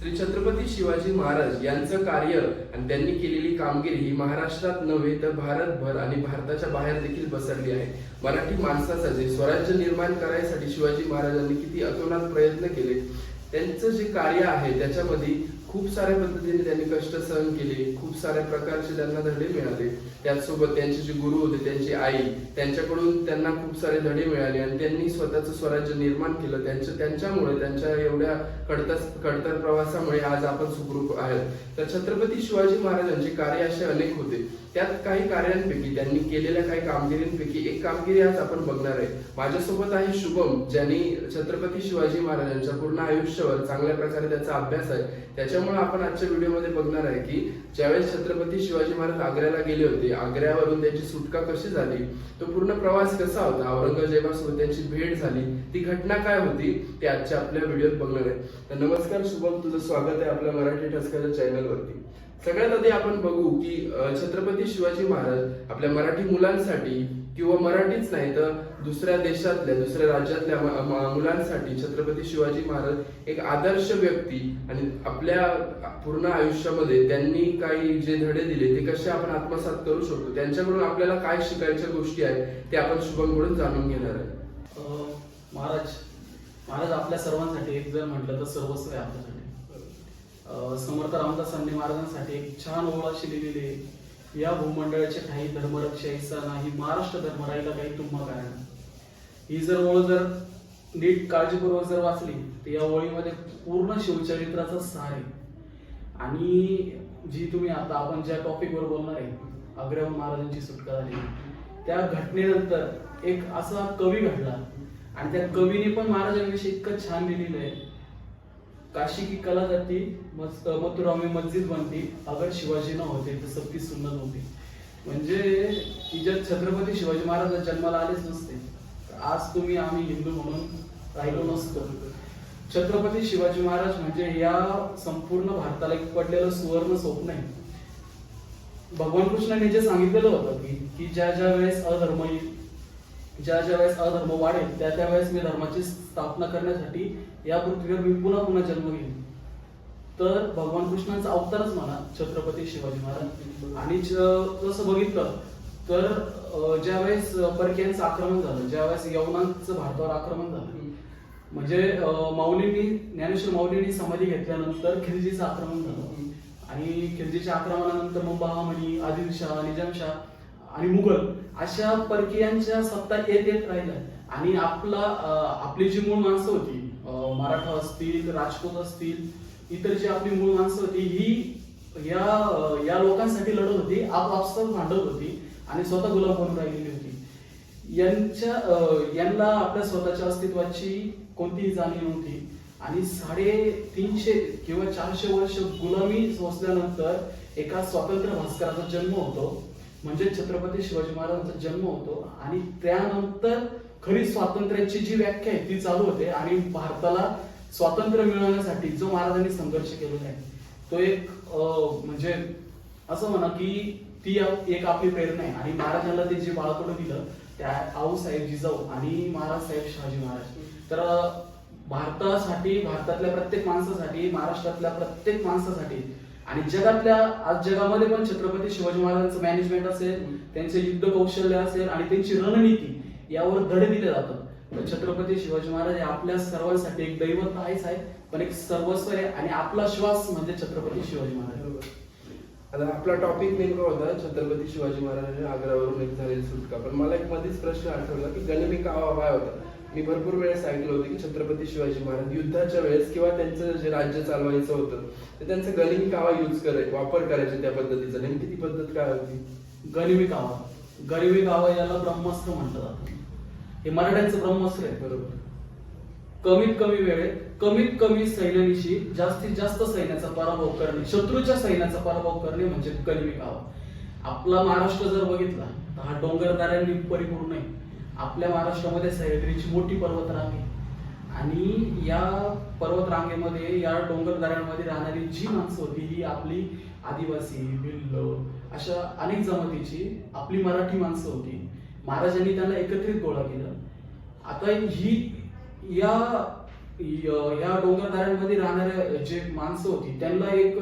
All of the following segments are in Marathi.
श्री छत्रपती शिवाजी महाराज यांचं कार्य आणि त्यांनी केलेली कामगिरी ही महाराष्ट्रात नव्हे तर भारतभर आणि भारताच्या बाहेर देखील पसरली आहे. मराठी माणसाचं जे स्वराज्य निर्माण करायसाठी शिवाजी महाराजांनी किती अतोनात प्रयत्न केले, त्यांचं जे कार्य आहे त्याच्यामध्ये खूप साऱ्या पद्धतीने त्यांनी कष्ट सहन केले, खूप साऱ्या प्रकारचे त्यांना धडे मिळाले. त्याचसोबत त्यांचे जे गुरु होते, त्यांची आई, त्यांच्याकडून त्यांना खूप सारे धडे मिळाले आणि त्यांनी स्वतःचं स्वराज्य निर्माण केलं. त्यांच्यामुळे त्यांच्या एवढ्या खडतर प्रवासामुळे आज आपण सुखरूप आहोत. तर छत्रपती शिवाजी महाराजांचे कार्य असे अनेक होते. त्यात काही कार्यांपैकी त्यांनी केलेल्या काही कामगिरींपैकी एक कामगिरी आज आपण बघणार आहे. माझ्यासोबत आहे शुभम, ज्यांनी छत्रपती शिवाजी महाराजांच्या पूर्ण आयुष्यावर चांगल्या प्रकारे त्याचा अभ्यास आहे. त्याच्यामुळे आपण आजच्या व्हिडिओमध्ये बघणार आहे की ज्यावेळेस छत्रपती शिवाजी महाराज आग्र्याला गेले होते, आग्र्यावरून त्यांची सुटका कशी झाली, तो पूर्ण प्रवास कसा होता, औरंगजेबासोबत त्यांची भेट झाली, ती घटना काय होती, ते आजच्या आपल्या व्हिडिओत बघणार आहे. तर नमस्कार शुभम, तुझं स्वागत आहे आपल्या मराठी ठसक्याच्या चॅनलवरती. सगळ्यात आधी आपण बघू की छत्रपती शिवाजी महाराज आपल्या मराठी मुलांसाठी किंवा मराठीच नाही तर दुसऱ्या देशातल्या, दुसऱ्या राज्यातल्या मुलांसाठी छत्रपती शिवाजी महाराज एक आदर्श व्यक्ती आणि आपल्या पूर्ण आयुष्यामध्ये त्यांनी काही जे धडे दिले ते कसे आपण आत्मसात करू शकतो, त्यांच्याकडून आपल्याला काय शिकायच्या गोष्टी आहेत ते आपण शुभमकडून जाणून घेणार आहे. महाराज आपल्या सर्वांसाठी एक जर म्हटलं तर सर्वस्व आहे आपल्यासाठी. समर्थ रामदासांनी महाराजांसाठी एक छान ओळ अशी लिहिलेली आहे, या भूमंडळाचे काही धर्मरक्षाईचा नाही, महाराष्ट्र धर्म राहिला काही तुम्हा कारण. ही जर ओळ जर नीट काळजीपूर्वक जर वाचली तर या ओळीमध्ये पूर्ण शिवचरित्राचा सार आहे. आणि जी तुम्ही आता आपण ज्या टॉपिक वर बोलणार आहे, आग्र्याहून महाराजांची सुटका झाली, त्या घटनेनंतर एक असा कवी घडला आणि त्या कवीने पण महाराजांविषयी इतकं छान लिहिलेलं आहे, काशी की कला जाती मथुरा में मस्जिद बनती, अगर शिवाजी न होते तर सबकी सुन्नत होती. म्हणजे जर छत्रपती शिवाजी महाराज जन्माला आलेच नसते तर आज तुम्ही आम्ही हिंदू म्हणून राहिलो नसतो. छत्रपती शिवाजी महाराज म्हणजे या संपूर्ण भारताला एक पडलेलं सुवर्ण स्वप्न आहे. भगवान कृष्णाने जे सांगितलेलं होतं की ज्या ज्या वेळेस अधर्म वाढेल त्या वेळेस मी धर्माची स्थापना करण्यासाठी या पृथ्वीवर मी पुन्हा जन्म घेईन. तर भगवान कृष्णांचा अवतारच म्हणा छत्रपती शिवाजी महाराज. आणि जसं बघितलं तर ज्यावेळेस परकीयांचं आक्रमण झालं, ज्यावेळेस यवनांचं भारतावर आक्रमण झालं, म्हणजे ज्ञानेश्वर माऊलींनी समाधी घेतल्यानंतर खिलजीचं आक्रमण झालं. आणि खिलजीच्या आक्रमणानंतर मग बहामनी, आदिलशाह, निजामशाह आणि मुघल अशा परकीयांच्या सत्ता येत राहिल्या. आणि आपली जी मूळ माणसं होती, मराठा असतील, राजपूत असतील, इतर जी आपली मूळ माणसं होती, ही या लोकांसाठी लढत होती, आपापसात भांडत होती आणि स्वतः गुलाम बनून राहिलेली होती. यांना आपल्या स्वतःच्या अस्तित्वाची कोणतीही जाणीव नव्हती. आणि 350 किंवा 400 वर्ष गुलामी सोसल्यानंतर एका स्वातंत्र्य भास्कराचा जन्म होतो, म्हणजे छत्रपती शिवाजी महाराजांचा जन्म होतो. आणि त्यानंतर खरी स्वातंत्र्याची जी व्याख्या आहे ती चालू होते. आणि भारताला स्वातंत्र्य मिळवण्यासाठी जो महाराजांनी संघर्ष केलेला आहे तो एक म्हणजे असं म्हणा की ती एक आपली प्रेरणा आहे. आणि महाराजांना ते जे बाळकडं दिलं त्या आऊसाहेब जिजाऊ आणि महाराज साहेब शहाजी महाराज. तर भारतासाठी, भारतातल्या प्रत्येक माणसासाठी, महाराष्ट्रातल्या प्रत्येक माणसासाठी आणि आज जगामध्ये पण छत्रपती शिवाजी महाराजांचं मॅनेजमेंट असेल, त्यांचे युद्ध कौशल्य असेल आणि त्यांची रणनीती यावर धडे दिले जातात. तर छत्रपती शिवाजी महाराज आपल्या सर्वांसाठी एक दैवत आहेच आहे, पण एक सर्वस्व आहे. आणि आपला श्वास म्हणजे छत्रपती शिवाजी महाराज. आता आपला टॉपिक नेमका होता छत्रपती शिवाजी महाराजांच्या आग्र्यावरून एक झालेली सुटका. पण मला एक मध्येच प्रश्न आठवला की गनिमी कावा काय होता. मी भरपूर वेळेस ऐकलं होतं की छत्रपती शिवाजी महाराज युद्धाच्या वेळेस किंवा त्यांचं जे राज्य चालवायचं होतं तर त्यांचं गनिमी कावा वापर करायचे, त्या पद्धतीचा नेमकी ती पद्धत काय होती? गनिमी कावा याला ब्रह्मास्त्र म्हटलं जातं. हे मराठ्यांचं ब्रह्मास्त्र आहे. बरोबर. कमीत कमी वेळेत कमीत कमी सैन्यानिशी जास्तीत जास्त सैन्याचा पराभव करणे, शत्रूच्या सैन्याचा पराभव करणे म्हणजे गनिमी कावा. आपला महाराष्ट्र जर बघितला तर हा डोंगरदऱ्यांनी परिपूर्ण आहे. आपल्या महाराष्ट्रामध्ये सह्याद्रीची मोठी पर्वतरांग आहे. आणि या पर्वतरांगेमध्ये, या डोंगरदऱ्यांमध्ये राहणारी जी माणसं होती ही आपली आदिवासी, भिल्ल अशा अनेक जमातीची आपली मराठी माणसं होती. महाराजांनी त्यांना एकत्रित गोळा केलं. आता या डोंगरदऱ्यांमध्ये राहणाऱ्या जे माणसं होती त्यांना एक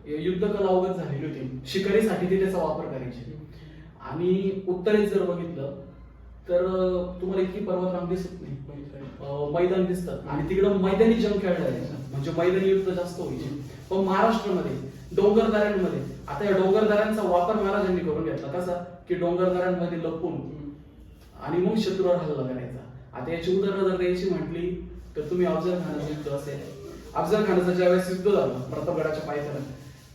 युद्ध कला अवगत झालेली होती. शिकारीसाठी ते त्याचा वापर करायचे. आणि उत्तरेत जर बघितलं तर तुम्हाला इतकी पर्वतरांग दिसत नाही, मैदान दिसतात आणि तिकडं मैदानी जंग खेळला जायचा, म्हणजे मैदानी युद्ध जास्त व्हायचे. पण महाराष्ट्रामध्ये डोंगरदऱ्यांमध्ये आता या डोंगरदऱ्यांचा वापर महाराजांनी करून घेतला. कसा की डोंगरदऱ्यांमध्ये लपून आणि मग शत्रूवर हल्ला करायचा. आता याची उदाहरणं जर द्यायची म्हटली तर तुम्ही अफजल खानाचं युद्ध असेल, अफजल खानाचं ज्यावेळेस युद्ध झालं प्रतापगडाच्या पायथ्याला,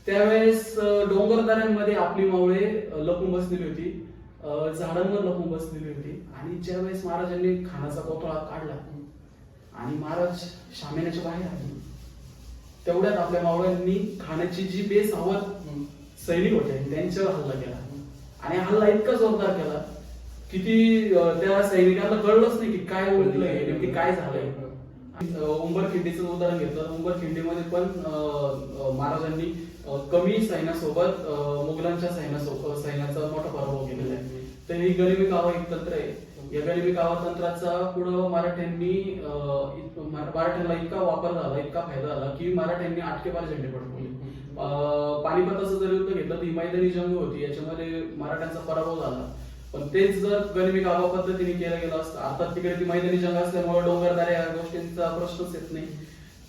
त्यावेळेस डोंगरदऱ्यांमध्ये आपली मावळे लपून बसलेली होती, झाडांवर लपून बसलेली होती. आणि ज्यावेळेस महाराजांनी खानाचा कोथळा काढला आणि महाराज शामियानाच्या बाहेर आले, तेवढ्यात आपल्या मावळ्यांनी खानाची जी बेसावध सैनिक होते त्यांच्यावर हल्ला केला. आणि हल्ला इतका जोरदार केला की त्या सैनिकांना कळलंच नाही की काय उडलंय, नेमकी काय झालंय. उंबरखिंडीचं उदाहरण घेतलं, उंबरखिंडीमध्ये पण महाराजांनी कमी सैन्यासोबत मुघलांच्या सैन्याचा मोठा पराभव केलेला आहे. तर ही गनिमी कावा एक तंत्र आहे. या गनिमी कावा तंत्राचा पुढं मराठ्यांना इतका वापर झाला, इतका फायदा झाला की मराठ्यांनी आटकेबार झेंडे फडकवले. पानिपताचं जर युद्ध घेतलं तर ही मैदानी जंग होती, याच्यामध्ये मराठ्यांचा पराभव झाला. पण तेच जर गनिमी कावा पद्धतीने केलं गेलं असतं, अर्थात तिकडे ती मैदानी जंग असल्यामुळे डोंगरदऱ्या या गोष्टींचा प्रश्नच येत नाही.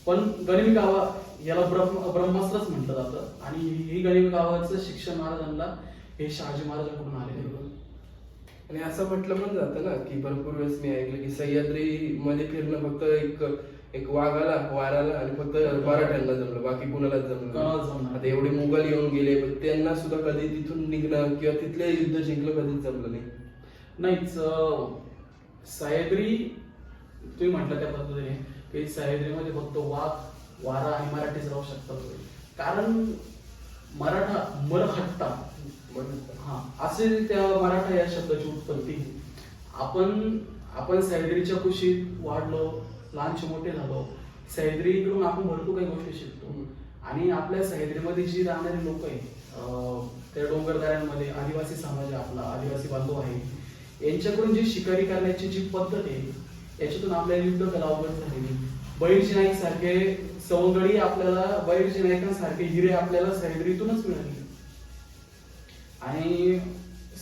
पण गनिमी कावा याला ब्रह्मास्त्रच म्हटलं जातं. आणि ही गनिमी कावाचं शिक्षण महाराजांना हे शहाजी महाराजांकडून आलेलं आहे. आणि असं म्हटलं पण जातं ना की भरपूर वेळेस मी ऐकलं की सह्याद्री मध्ये फिरणं फक्त एक वाघाला वाराला आणि फक्त मराठ्यांना जमलं, बाकी कुणालाच जमलं. आता एवढे मुघल येऊन गेले पण त्यांना सुद्धा कधी तिथून निघणं किंवा तिथले युद्ध जिंकलं कधीच जमलं नाही. नाहीच. सह्याद्री तुम्ही म्हटलं त्या पद्धतीने की सह्याद्रीमध्ये फक्त वाघ, वारा आणि मराठीच राहू शकतात. कारण मरहट्टा असे त्या मराठा या शब्दाची उत्पत्ती. आपण सह्याद्रीच्या कुशीत वाढलो, लहानशे मोठे झालो. सह्याद्रीकडून आपण भरपूर काही गोष्टी शिकतो. आणि आपल्या सह्याद्रीमध्ये जी राहणारी लोक आहेत, त्या डोंगरदऱ्यांमध्ये आदिवासी समाज आपला, आदिवासी बांधव आहे, यांच्याकडून जी शिकारी करण्याची जी पद्धत आहे याच्यातून आपल्याला युद्ध कला अवगत झालेली. बळीराजे नाईक सारखे सवंगडी आपल्याला, बळीराजे नाईकांसारखे हिरे आपल्याला सह्याद्रीतूनच मिळाले. आणि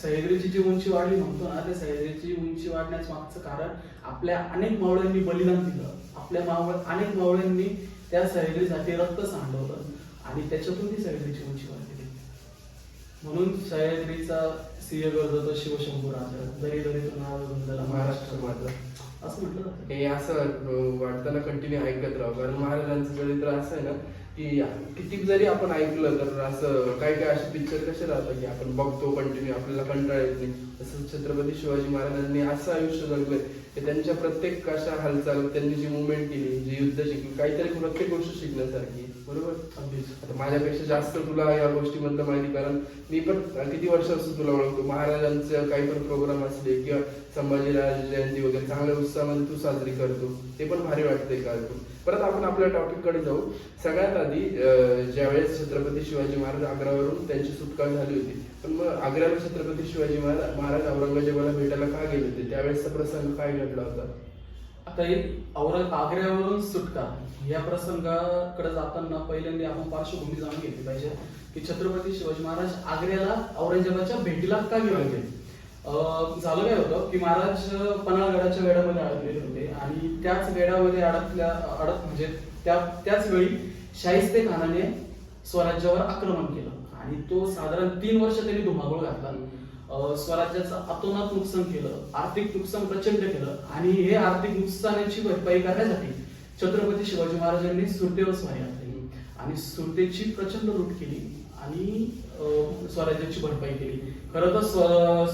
सह्याद्रीची जी उंची वाढली म्हणतो ना, त्या सह्याद्रीची उंची वाढण्याच मागचं कारण आपल्या अनेक मावळ्यांनी बलिदान दिलं. अनेक मावळ्यांनी त्या सह्याद्रीसाठी रक्त सांडवलं आणि त्याच्यातून ती सह्याद्रीची उंची वाढली. म्हणून सह्याद्रीचा सिंह गरजतो शिवशंभू राजा, दरी दरीतून महाराष्ट्र माझा असं म्हटलं जातं. हे असं वाटताना कंटिन्यू ऐकत राहू. कारण महाराजांचं चरित्र असं आहे ना की किती जरी आपण ऐकलं तर असं काय काय असे पिक्चर कसे राहतात की आपण बघतो कंटिन्यू, आपल्याला कंटाळा येत नाही. तसं छत्रपती शिवाजी महाराजांनी असं आयुष्य जगलंय की त्यांच्या प्रत्येक अशा हालचाल, त्यांनी जी मुवमेंट केली, जी युद्ध शिकली, काहीतरी प्रत्येक गोष्ट शिकण्यासारखी. बरोबर. आता माझ्यापेक्षा जास्त तुला या गोष्टीमधलं माहिती, कारण मी पण किती वर्षापासून तुला ओळखतो. महाराजांचे काही पण प्रोग्राम असले किंवा संभाजीराज जयंती वगैरे चांगल्या उत्साहामध्ये तू साजरी करतो, ते पण भारी वाटतंय का ऐकून. परत आपण आपल्या टॉपिक कडे जाऊ. सगळ्यात आधी ज्यावेळेस छत्रपती शिवाजी महाराज आग्र्यावरून त्यांची सुटका झाली होती, पण मग आग्र्याला छत्रपती शिवाजी महाराज औरंगजेबाला भेटायला का गेले होते, त्यावेळेसचा प्रसंग काय घडला होता? आता आग्र्यावरून सुटका या प्रसंगाकडे जाताना पहिल्यांदा आपण पार्श्वभूमी जाणून घेतली पाहिजे की छत्रपती शिवाजी महाराज आग्र्याला औरंगजेबाच्या भेटीला का गेले होते. झालं काय होतं की महाराज पन्हाळगडाच्या वेढ्यामध्ये अडकलेले होते आणि त्याच वेढ्यामध्ये म्हणजे त्याच वेळी शाहिस्ते खानाने स्वराज्यावर आक्रमण केलं आणि तो साधारण 3 वर्ष त्यांनी धुमाकूळ घातला. स्वराज्याचं अतोनात नुकसान केलं, आर्थिक नुकसान प्रचंड केलं. आणि हे आर्थिक नुकसानाची भरपाई करण्यासाठी छत्रपती शिवाजी महाराजांनी सुरतेवर स्वारी घातली आणि सुरतेची प्रचंड लूट केली आणि स्वराज्याची भरपाई केली. खरं तर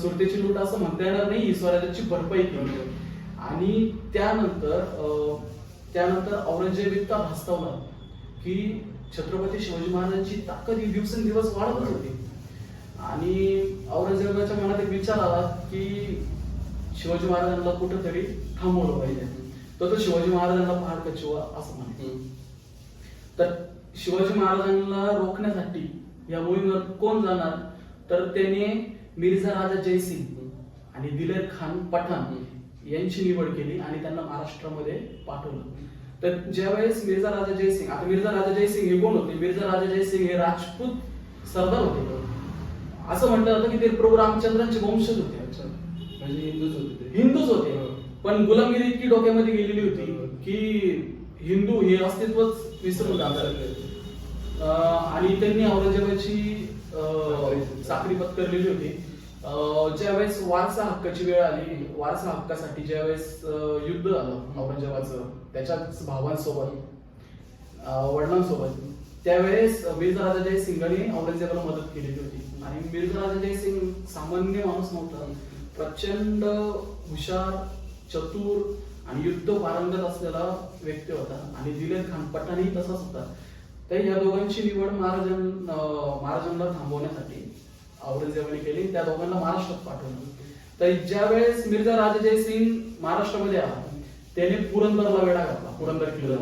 सुरतेची लूट असं म्हणता येणार नाही, स्वराज्याची भरपाई केली. आणि त्यानंतर औरंगजेब इतका भासतावला की छत्रपती शिवाजी महाराजांची ताकद ही दिवसेंदिवस वाढतच होती. आणि औरंगजेबाच्या मनात एक विचार आला की शिवाजी महाराजांना कुठेतरी थांबवलं पाहिजे. तो शिवाजी महाराजांना पहाड कचवा असं म्हणतो. तर शिवाजी महाराजांना रोखण्यासाठी या मोहिमेवर कोण जाणार, तर त्याने मिर्झा राजा जयसिंग आणि दिलेर खान पठाण यांची निवड केली आणि त्यांना महाराष्ट्रामध्ये पाठवलं. तर ज्यावेळेस मिर्झा राजा जयसिंग, आता मिर्झा राजा जयसिंग हे कोण होते? मिर्झा राजा जयसिंग हे राजपूत सरदार होते. असं म्हटलं जातं की ते प्रभू रामचंद्रांचे वंशज होते. म्हणजे हिंदूच होते ते. हिंदूच होते, पण गुलामगिरी इतकी डोक्यामध्ये गेलेली होती की हिंदू हे अस्तित्वच विसरून जातात. आणि त्यांनी औरंगजेबाची साखरी पत्करलेली होती. ज्यावेळेस वारसा हक्काची वेळ आली, वारसा हक्कासाठी ज्यावेळेस युद्ध झालं औरंगजेबाचं त्याच्याच भावांसोबत, वडिलांसोबत, त्यावेळेस मिर्झा राजा जयसिंगाने औरंगजेबाला मदत केलेली होती. आणि मिर्झा राजा जयसिंग सामान्य माणूस नव्हता, प्रचंड हुशार, चतुर आणि युद्ध पारंगत असलेला व्यक्ती होता. आणि दिलेर खान पठाणही तसाच होता. तर या दोघांची निवड महाराजांना थांबवण्यासाठी औरंगजेबाने केली. त्या दोघांना महाराष्ट्रात पाठवलं. तर ज्या वेळेस मिर्झा राजा जयसिंग महाराष्ट्रामध्ये आला, त्याने पुरंदरला वेढा घातला. पुरंदर किल्ला,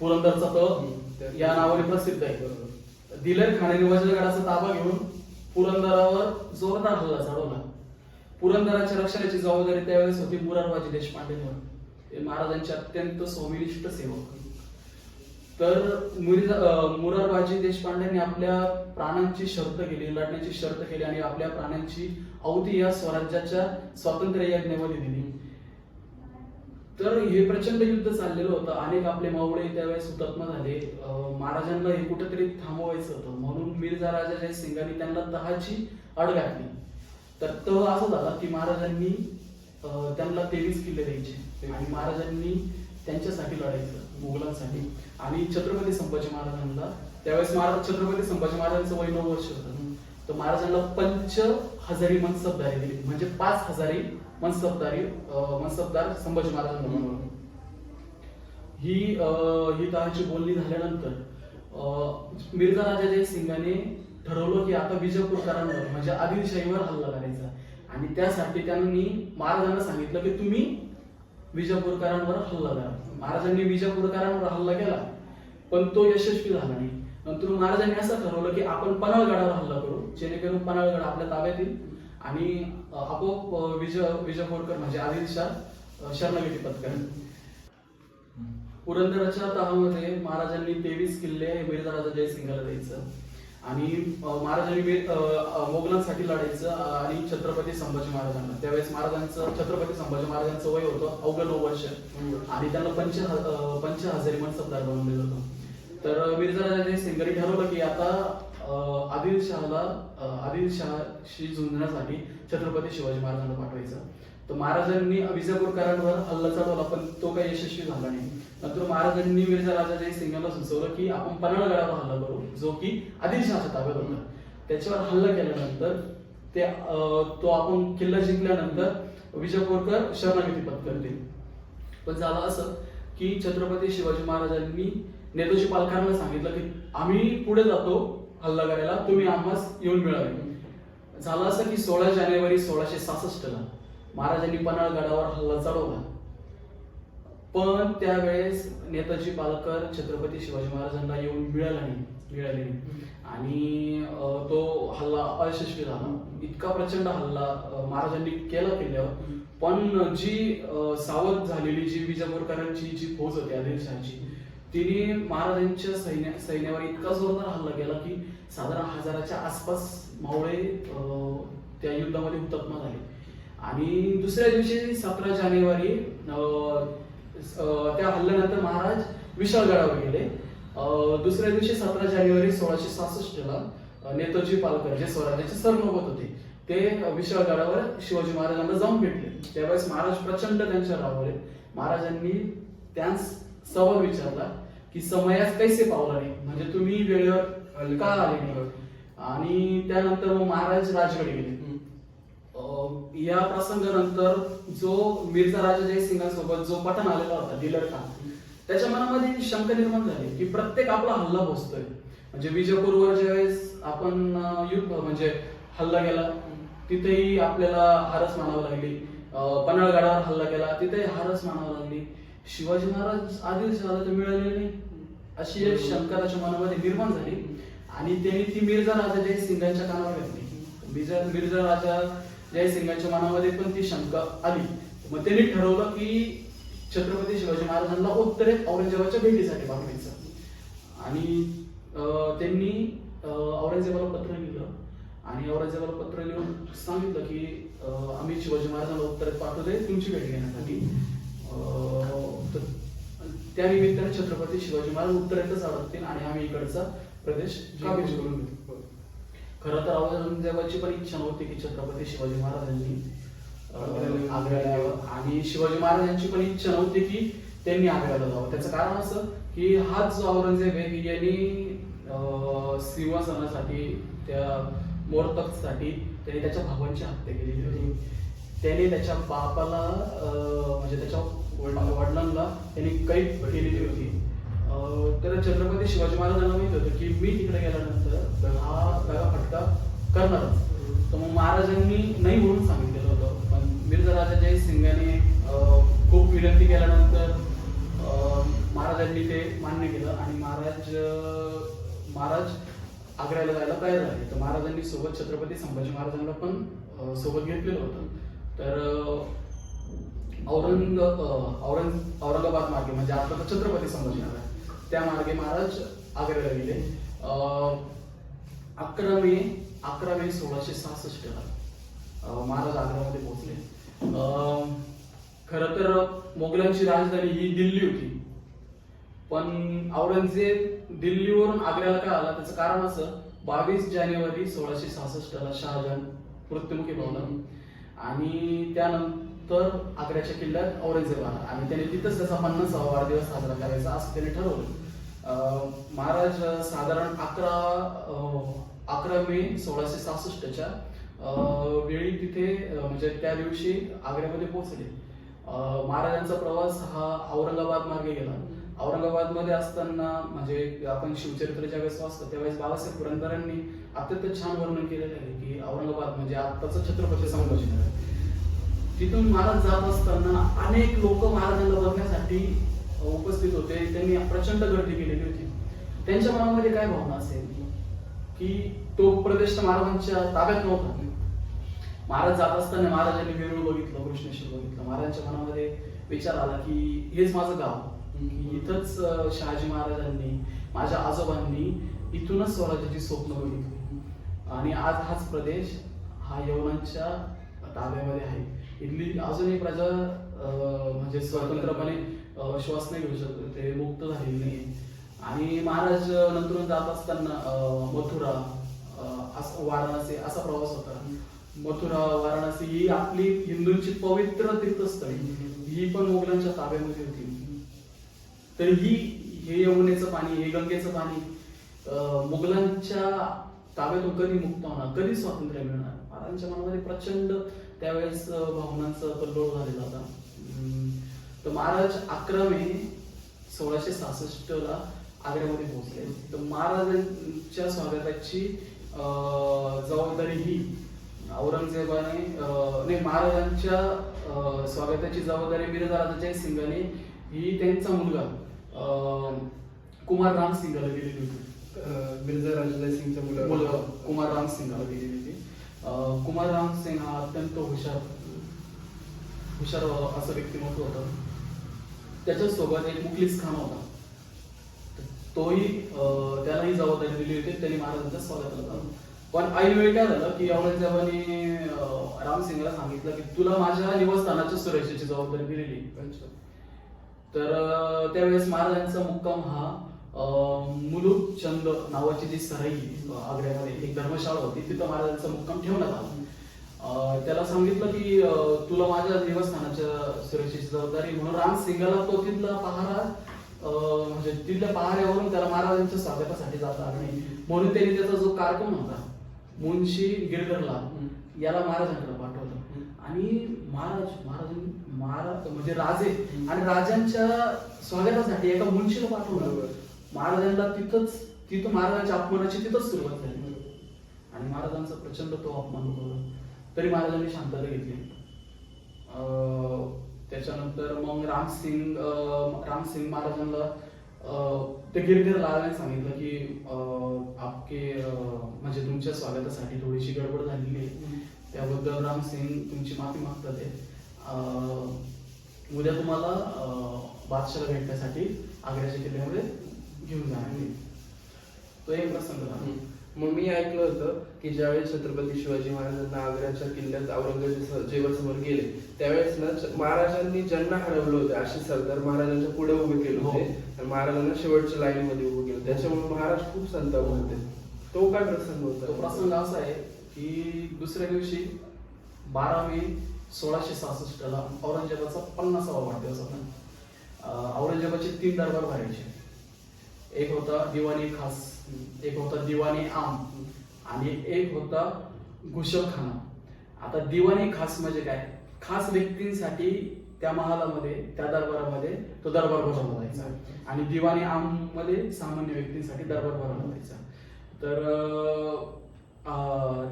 पुरंदरचा तळ या नावाने प्रसिद्ध आहे. दिलेर खानाने वज्रगडाचा ताबा घेऊन पुरंदरावर जोरदार हल्ला चढवला. पुरंदराच्या रक्षणाची जबाबदारी त्यावेळेस होती मुरारबाजी देशपांडेंवर. ते महाराजांचे अत्यंत सोमिनिष्ठ सेवक. तर मुरारबाजी देशपांडेंनी आपल्या प्राणांची शर्त केली, लढण्याची शर्त केली आणि आपल्या प्राणांची आहुती या स्वराज्याच्या स्वातंत्र्य यज्ञामध्ये दिली. तर हे प्रचंड युद्ध चाललेलं होतं. अनेक आपले मावळे त्यावेळेस हुतात्मा झाले. महाराजांना हे कुठेतरी थांबवायचं होतं, म्हणून मिर्झा राजा जयसिंगांनी त्यांना तहाची अड घातली. तर तो असा झाला की महाराजांनी त्यांना 23 किल्ले द्यायचे आणि महाराजांनी त्यांच्यासाठी लढायचं, मुघलांसाठी. आणि छत्रपती संभाजी महाराजांना त्यावेळेस छत्रपती संभाजी महाराजांचं वय 9 वर्ष होतं. तर महाराजांना 5000 मनसबदारी दिली, म्हणजे 5000 मनसबदार संभाजी महाराजांना बनवलं. ही तहाची बोलणी झाल्यानंतर मिर्झा राजा जयसिंगाने ठरवलं की आता विजापूरकरांवर म्हणजे आदिलशाहीवर हल्ला करायचा. आणि त्यासाठी त्यांनी महाराजांना सांगितलं की तुम्ही विजापूरकरांवर हल्ला करा. महाराजांनी विजापूरकरांवर हल्ला केला, पण तो यशस्वी झाला नाही. नंतर महाराजांनी असं ठरवलं की आपण पन्हाळगडावर हल्ला करू, जेणेकरून पन्हाळगड आपल्या ताब्यात येईल आणि आपोआप विजापूरकर म्हणजे आदिलशाह शरणागती पत्करेल. पुरंदराच्या तहामध्ये महाराजांनी 23 किल्ले मिर्झा राजा जयसिंगाला द्यायचं आणि महाराजांनी मोगलांसाठी लढायचं. आणि छत्रपती संभाजी महाराजांना त्यावेळेस छत्रपती संभाजी महाराजांचं वय होतं अवघं 9 वर्ष आणि त्यांना 5000 मनसबदार बनवलेलं होतं. तर मिर्झा राजा जयसिंगांनी ठरवलं की आता आदिलशाहशी झुंजण्यासाठी छत्रपती शिवाजी महाराजांना पाठवायचं. तर महाराजांनी विजापूरकरांवर हल्ला चढवला, पण तो काही यशस्वी झाला नाही. नंतर महाराजांनी मिर्झा राजा जयसिंगांना सुचवलं की आपण पन्हाळगडावर हल्ला करू, जो की आदिलशहाच्या ताब्यात होता. त्याच्यावर हल्ला केल्यानंतर तो आपण किल्ला जिंकल्यानंतर विजापूरकर शरणागती पत्करतील. पण झालं असं की छत्रपती शिवाजी महाराजांनी नेताजी पालकांना सांगितलं की आम्ही पुढे जातो हल्ला करायला, तुम्ही आम्हास येऊन मिळावे. झालं असं की 16 जानेवारी 1666 महाराजांनी पन्हाळगडावर हल्ला चढवला. पण त्यावेळेस नेताजी पालकर छत्रपती शिवाजी महाराजांना येऊन मिळाले नाही आणि तो हल्ला अयशस्वी झाला. इतका प्रचंड हल्ला महाराजांनी केला किल्ल्यावर, पण जी सावध झालेली जी विजापूरकरांची जी फौज होती आदिलशहाची, तिने महाराजांच्या सैन्यावर इतका जोरदार हल्ला केला की साधारण 1000च्या आसपास मावळे त्या युद्धामध्ये हुतात्मा झाले. आणि दुसऱ्या दिवशी 17 जानेवारी त्या हल्ल्यानंतर महाराज विशाळगडावर गेले. दुसऱ्या दिवशी 17 जानेवारी 1666 नेताजी पालकर जे स्वराज्याचे सरनौबत होते ते विशाळगडावर शिवाजी महाराजांना जाऊन भेटले. त्यावेळेस महाराज प्रचंड त्यांच्या रावले. महाराजांनी त्यांस सवाल विचारला की समयास कैसे पावला नाही, म्हणजे तुम्ही वेळेवर का आले नाही. आणि त्यानंतर मग महाराज राजगड गेले. या प्रसंगानंतर जो मिर्झा राजा जयसिंगांसोबत जो पठाण आलेला होता दिलेर खान, त्याच्या मनामध्ये शंका निर्माण झाली की प्रत्येक आपला हल्ला पोहोचतोय. म्हणजे विजापूरवर ज्यावेळेस आपण युद्ध म्हणजे हल्ला केला तिथेही आपल्याला हारच मानावं लागली. पन्हाळगडावर हल्ला केला तिथेही हारच मानावं लागली. शिवाजी महाराज आदिलशहाला तर मिळाले नाही अशी एक शंका त्याच्या मनामध्ये निर्माण झाली आणि त्यांनी ती मिर्झा राजा जयसिंगांच्या कानावर घातली. मिर्झा राजा जयसिंगांच्या मनामध्ये पण ती शंका आली. मग त्यांनी ठरवलं की छत्रपती शिवाजी महाराजांना उत्तरेत औरंगजेबाच्या भेटीसाठी पाठवायचं. आणि त्यांनी औरंगजेबाला पत्र लिहिलं आणि औरंगजेबाला पत्र लिहून सांगितलं की आम्ही शिवाजी महाराजांना उत्तरेत पाठवतोय तुमची भेट घेण्यासाठी. तर त्या निमित्ताने छत्रपती शिवाजी महाराज उत्तरेतच अडकतील आणि आम्ही इकडचा प्रदेश काबीज करून घेऊ. खरं तर औरंगजेबाची पण इच्छा नव्हती की छत्रपती शिवाजी महाराजांनी आग्र्याला यावं आणि शिवाजी महाराजांची पण इच्छा नव्हती की त्यांनी आग्र्याला जावं. त्याचं कारण असं की हाच जो औरंगजेब आहे यांनी सिंहासनासाठी त्या मोरतख्तसाठी त्याने त्याच्या भावांची हत्या केलेली होती. त्याने त्याच्या बापाला म्हणजे त्याच्या वडिलांना त्यांनी कैद केलेली होती. तर छत्रपती शिवाजी महाराजांना माहित होतं की मी तिकडे गेल्यानंतर हा सगळा फटका करणारच. तर मग महाराजांनी नाही म्हणून सांगितलेलं होतं. पण मिर्झा राजा जयसिंगाने खूप विनंती केल्यानंतर महाराजांनी ते मान्य केलं आणि महाराज आग्र्याला जायला तयार झाले. तर महाराजांनी सोबत छत्रपती संभाजी महाराजांना पण सोबत घेतलेलं होतं. तर औरंगाबाद मार्गे म्हणजे आता छत्रपती संभाजी महाराज त्या मार्गे महाराज आग्र्याला गेले. 11 मे 1666 ला महाराज आग्र्यामध्ये पोहोचले. खरं तर मोगलांची राजधानी ही दिल्ली होती. पण औरंगजेब दिल्लीवरून आग्र्याला का आला त्याचं कारण असं 22 जानेवारी 1666 ला शहाजहान मृत्युमुखी पावला आणि त्यानंतर आग्र्याच्या किल्ल्यात औरंगजेब आला आणि त्याने तिथंच त्याचा 50वा वाढदिवस साजरा करायचा असं त्याने ठरवलं. महाराज साधारण 11 मे 1666 च्या वेळी तिथे म्हणजे त्या दिवशी आग्र्यामध्ये पोहोचले. महाराजांचा प्रवास हा औरंगाबाद मार्गे गेला. औरंगाबाद मध्ये असताना म्हणजे आपण शिवचरित्र ज्यावेळेस वाचतो त्यावेळेस बाबासाहेब पुरंदरांनी अत्यंत छान वर्णन केलेलं आहे की औरंगाबाद म्हणजे आत्ताचं छत्रपती संभाजीनगर. तिथून महाराज जात असताना अनेक लोक महाराजांना बघण्यासाठी उपस्थित होते. त्यांनी प्रचंड गर्दी केलेली होती. त्यांच्या मनामध्ये काय भावना असेल की तो प्रदेश महाराजांच्या ताब्यात नव्हता. महाराज जात असताना महाराजांनी वेरूळ बघितलं, कृष्णेश्वर बघितलं. महाराजांच्या मनामध्ये विचार आला की हेच माझं गाव, इथंच शहाजी महाराजांनी माझ्या आजोबांनी इथूनच स्वराज्याची स्वप्न बघितली आणि आज हाच प्रदेश हा यवनांच्या ताब्यामध्ये आहे. इथली अजूनही प्रजा म्हणजे स्वतंत्रपणे श्वास नाही घेऊ शकत, ते मुक्त झालेली नाही. आणि महाराज नंतर जात असताना मथुरा वाराणसी असा प्रवास होता. मथुरा वाराणसी ही आपली हिंदूंची पवित्र तीर्थस्थळी ही पण मोगलांच्या ताब्यामध्ये होती. तर हे यमुनेचं पाणी, हे गंगेचं पाणी मुघलांच्या ताब्यातून कधी मुक्त होणार, कधी स्वातंत्र्य मिळणार. महाराजांच्या मनामध्ये प्रचंड त्यावेळेस भावनांचा कल्लोळ झालेला होता. तर महाराज 11 मे 1666 ला आग्र्यामध्ये पोहोचले. तर महाराजांच्या स्वागताची जबाबदारी ही औरंगजेबाने नाही, महाराजांच्या स्वागताची जबाबदारी मिर्झा राजा जयसिंगाने ही त्यांचा मुलगा कुमार राम सिंगाला दिलेली होती. मिर्झा राजा जयसिंगचा मुलगा कुमार राम सिंगाला दिलेली होती. कुमार राम सिंग हा अत्यंत हुशार असं व्यक्तिमत्व होतं. त्याच्यासोबत एक मुखलिस खान होता. तोही त्यालाही जबाबदारी दिली होती. त्यांनी महाराजांच्या स्वागताला झालं. पण ऐनवेळी काय झालं की औरंगजेबाने रामसिंगला सांगितलं की तुला माझ्या निवासस्थानाच्या सुरक्षेची जबाबदारी दिलेली. तर त्यावेळेस महाराजांचा मुक्काम हा मुलुक चंद नावाची जी सराई आग्र्यामध्ये एक धर्मशाळा होती तिथं महाराजांचा मुक्काम ठेवण्यात आला. त्याला सांगितलं की तुला माझ्या निवासस्थानाच्या सुरक्षेची जबाबदारी म्हणून रामसिंगाला तो तिथला पहारा म्हणजे तिथल्या पहाऱ्यावरून त्याला महाराजांच्या स्वागतासाठी जाता आलं नाही. म्हणून त्यांनी त्याचा जो कारकून होता मुन्शी गिरधरलाल याला महाराजांकडे पाठवलं आणि महाराज म्हणजे राजे आणि राजांच्या स्वागतासाठी एका मुन्शीला पाठवलं. महाराजांना तिथं महाराजांच्या अपमानाची तिथंच सुरुवात झाली आणि महाराजांचा प्रचंड तो अपमान होता. तरी महाराजांनी शांतता घेतली. त्याच्यानंतर मग रामसिंग महाराजांना ते गिरधरलालाने सांगितलं की आपके म्हणजे तुमच्या स्वागतासाठी थोडीशी गडबड झालेली आहे, त्याबद्दल रामसिंग तुमची माफी मागतात. उद्या तुम्हाला बादशाला भेटण्यासाठी आग्र्याच्या किल्ल्यामध्ये घेऊन जाणार आहे. तो एक प्रसंग झाला. मग मी ऐकलं होतं की ज्यावेळेस छत्रपती शिवाजी महाराजांना आग्र्याच्या किल्ल्यात औरंगजेबासमोर गेले त्यावेळेस ना महाराजांनी ज्यांना हरवलं होते असे सरदार महाराजांच्या पुढे उभे केले होते आणि महाराजांना शेवटच्या लाईनीमध्ये उभं केलं. त्याच्यामुळे महाराज खूप संताप होते. तो काय प्रसंग होता? तो प्रसंग असा आहे की दुसऱ्या दिवशी 12 मे 1666 ला औरंगजेबाचा 50वा वाढदिवस होता. औरंगजेबाचे 3 दरबार भरायचे. एक होता दिवाणी खास, एक होता दिवाणी आम आणि एक होता गुशलखाना. आता दिवाणी खास म्हणजे काय? खास व्यक्तींसाठी त्या महालामध्ये त्या दरबारामध्ये तो दरबार भरवला जायचा आणि दिवाणी आम मध्ये सामान्य व्यक्तींसाठी दरबार भरवला जायचा. तर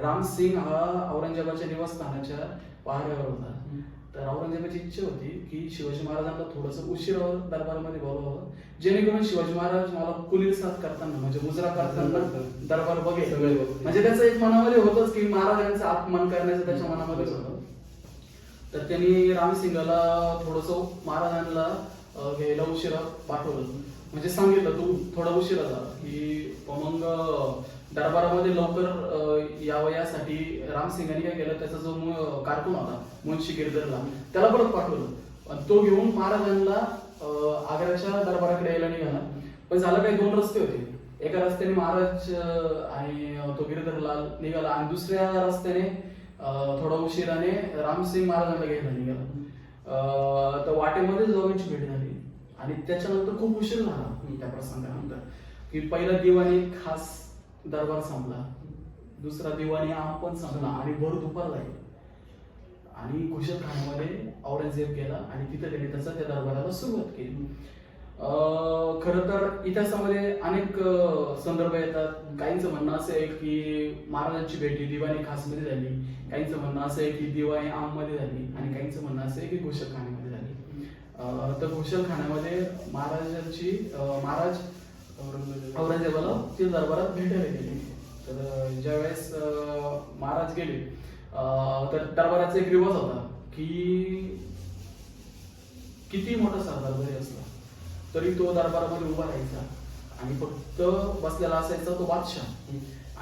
रामसिंग हा औरंगजेबाच्या निवासस्थानाच्या पहाऱ्यावर होता. तर औरंगजेबाची इच्छा होती की शिवाजी महाराजांना थोडस उशिरा दरबारामध्ये बोलवावं जेणेकरून शिवाजी महाराज मला कुलीर साथ करताना म्हणजे मुजरा करताना दरबार बघेल. म्हणजे त्याचं एक मनामध्ये होतच की महाराजांचा अपमान करण्याचं त्याच्या मनामध्येच होतं. तर त्यांनी रामसिंगाला थोडस महाराजांना घ्यायला उशिरा पाठवलं. म्हणजे सांगितलं तू थोडा उशिरा जा की मग दरबारामध्ये लवकर यावं यासाठी रामसिंगाने काय केलं त्याचा जो कारकून होता मुन्शी गिरधरला त्याला परत पाठवलं. तो घेऊन महाराजांना आग्र्याच्या दरबाराकडे यायला निघाला. पण झालं काही 2 रस्ते होते. एका रस्त्याने महाराज आणि तो गिरधरलाल निघाला आणि दुसऱ्या रस्त्याने थोडा उशिराने रामसिंग महाराजांना घ्यायला निघाला. तर वाटेमध्ये दोघांची भेट झाली आणि त्याच्यानंतर खूप उशीर झाला त्या प्रसंगानंतर की पहिला दिवाणी खास दरबार संपला, दुसरा दिवाणी आम पण संपला आणि भर दुपार लागली आणि कुशलखान्यामध्ये औरंगजेब गेला आणि तिथे त्यांनी त्याचा त्या दरबाराला सुरुवात केली. खरं तर इतिहासामध्ये अनेक संदर्भ येतात. काहींचं म्हणणं असं आहे की महाराजांची भेटी दिवाणी खास मध्ये झाली, काहींचं म्हणणं असं आहे की दिवाणी आम मध्ये झाली आणि काहींचं म्हणणं असं आहे की घोषलखान्यामध्ये झाली. तर घोषलखान्यामध्ये महाराज औरंगजेबाला ते दरबारात भेटायला गेले. तर ज्यावेळेस महाराज गेले तर दरबाराचा एक रिवाज होता की किती मोठा सरदार जरी असला तरी तो दरबारामध्ये उभा राहायचा आणि फक्त बसलेला असायचा तो बादशाह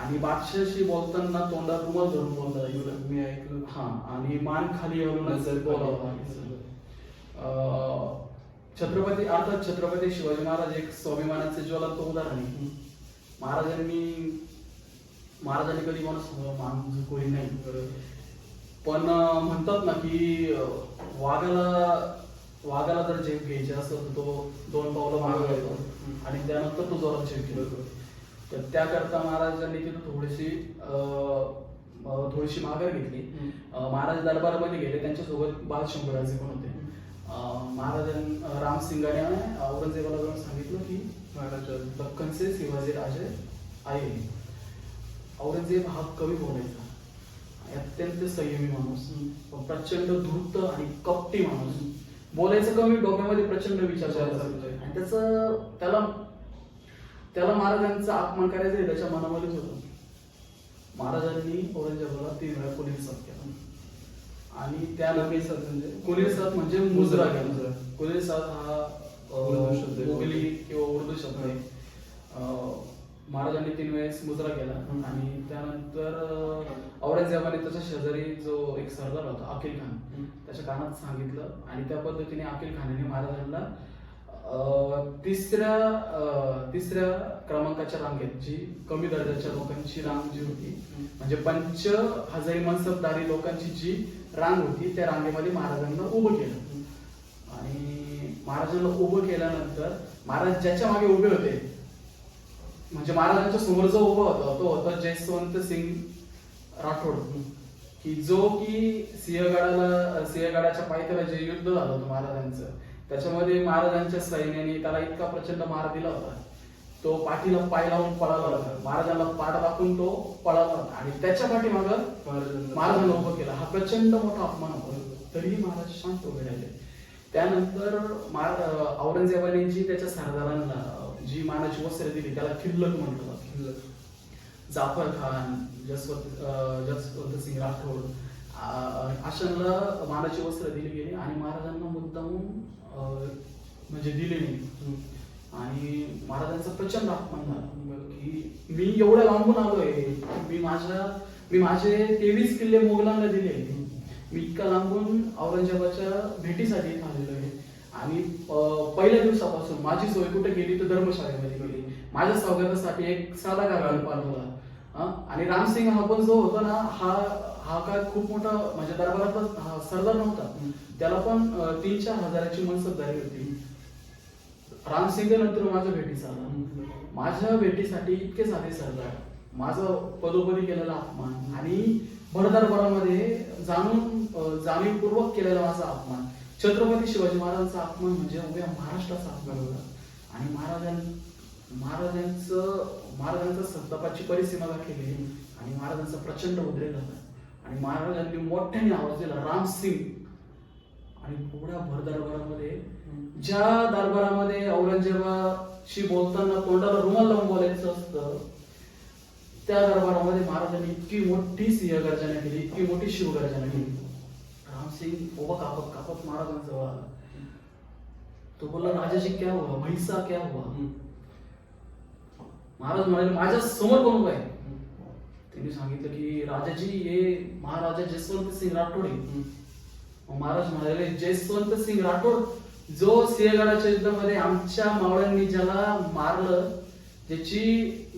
आणि बादशाहशी बोलताना तोंडात रुमाल धरून बोलता मी ऐकलं. हा आणि मान खाली घालूनच बोलावं. छत्रपती अर्थात छत्रपती शिवाजी महाराज एक स्वाभिमानाचे ज्वलंत उदाहरण आहे. महाराजांनी कधी कोणास मान झुकवली नाही. पण म्हणतात ना की वाघाला जर झेप घ्यायची असेल तर तो 2 पावलं मागे घालतो आणि त्यानंतर तो जोरात झेप घेतो. तर त्याकरता महाराजांनी तिथे थोडीशी माघार घेतली. महाराज दरबारामध्ये गेले. त्यांच्यासोबत बालशंभराजे पण होते. रामसिंगाने औरंगजेबाला जाऊन सांगितलं की महाराज दख्खनचे शिवाजी राजे आहे. औरंगजेब हा कवी बोलायचा, अत्यंत संयमी माणूस, प्रचंड धूर्त आणि कपटी माणूस. बोलायचं कमी, डोक्यामध्ये प्रचंड विचार करायचा आणि त्याला महाराजांचा अपमान करायचा त्याच्या मनामध्येच होतं. महाराजांनी औरंगजेबाला 3 वेळा कुलीर साथ केला आणि त्या कुलीर साथ म्हणजे मुजरा केला. कुलीर साथ हा मोगली किंवा उर्दू शब्द आहे. महाराजांनी 3 वेळेस मुजरा केला आणि त्यानंतर औरंगजेबाने त्याच्या शेजारी जो एक सरदार होता अकील खान त्याच्या कानात सांगितलं आणि त्या पद्धतीने अकील खानाने महाराजांना तिसऱ्या क्रमांकाच्या रांगेत जी कमी दर्जाच्या लोकांची रांग जी होती म्हणजे 5000 मनसबदारी लोकांची जी रांग होती त्या रांगेमध्ये महाराजांना उभं केलं. आणि महाराजांना उभं केल्यानंतर महाराज ज्याच्या मागे उभे होते म्हणजे महाराजांच्या समोर जो उभा होता तो होता जयवंत सिंग राठोड की जो की सिंहगडाच्या पायथ्याला जे युद्ध झालं होतं महाराजांचं त्याच्यामध्ये महाराजांच्या सैन्याने त्याला इतका प्रचंड मार दिला होता तो पाठीला पाय लावून पळाला होता. महाराजांना पाठ दाखवून तो पळाला होता आणि त्याच्या पाठीमागं महाराजांना उभं केलं. हा प्रचंड मोठा अपमान होता. तरीही महाराज शांत उभे राहिले. त्यानंतर औरंगजेबाने जी त्याच्या सरदारांना जी मानाची वस्त्रे दिली त्याला खिल्लक म्हणतात. जाफर खान, जसवंत सिंग राठोड आशांना मानाची वस्त्र दिली गेली आणि महाराजांना मुद्दामून म्हणजे दिले नाही. आणि महाराजांचा प्रचंड अपमान झाला की मी एवढ्या लांबून आलोय, मी माझे 23 किल्ले मोगलांना दिले, मी इतका लांबून औरंगजेबाच्या भेटीसाठी इथं आलेलो आहे आणि पहिल्या दिवसापासून माझी सोय कुठे गेली तर धर्मशाळेमध्ये गेली. माझ्या स्वागतासाठी एक साधा कारभार पाठवला. आणि रामसिंग हा पण जो होता ना, हा काय खूप मोठा म्हणजे दरबारातला सरदार नव्हता. त्याला पण 3-4 हजाराची मनसबदारी होती. रामसिंग नंतर माझ्या भेटीस आला. माझ्या भेटीसाठी इतके साधे सरदार, माझं पदोपदी केलेला अपमान आणि भरदरबारामध्ये जाणीवपूर्वक केलेला माझा अपमान, छत्रपती शिवाजी महाराजांचा अपमान म्हणजे उभ्या महाराष्ट्राचा अपमान होता. आणि महाराजांचं संतापाची परिसीमा केली आणि महाराजांचा प्रचंड उद्रेक झाला आणि महाराजांनी मोठ्याने आवाज दिला रामसिंग. आणि पुढ्या भर दरबारामध्ये, ज्या दरबारामध्ये औरंगजेबाशी बोलताना तोंडाला रुमाल लावून बोलायचं असतं, त्या दरबारामध्ये महाराजांनी इतकी मोठी सिंहगर्जना केली, इतकी मोठी शिवगर्जना केली. रामसिंग उभा कापत महाराजांजवळ आला. तो बोलला, राजाजी क्या हुआ, भैसा क्या हुआ. महाराज म्हणाले, माझ्या समोर कोण उभा आहे. त्यांनी सांगितलं की राजाजी हे महाराजा जसवंत सिंग राठोड आहे. महाराज म्हणाले, जसवंत सिंग राठोड जो सिंहगडाच्या युद्धामध्ये आमच्या मावळ्यांनी ज्याला मारलं, ज्याची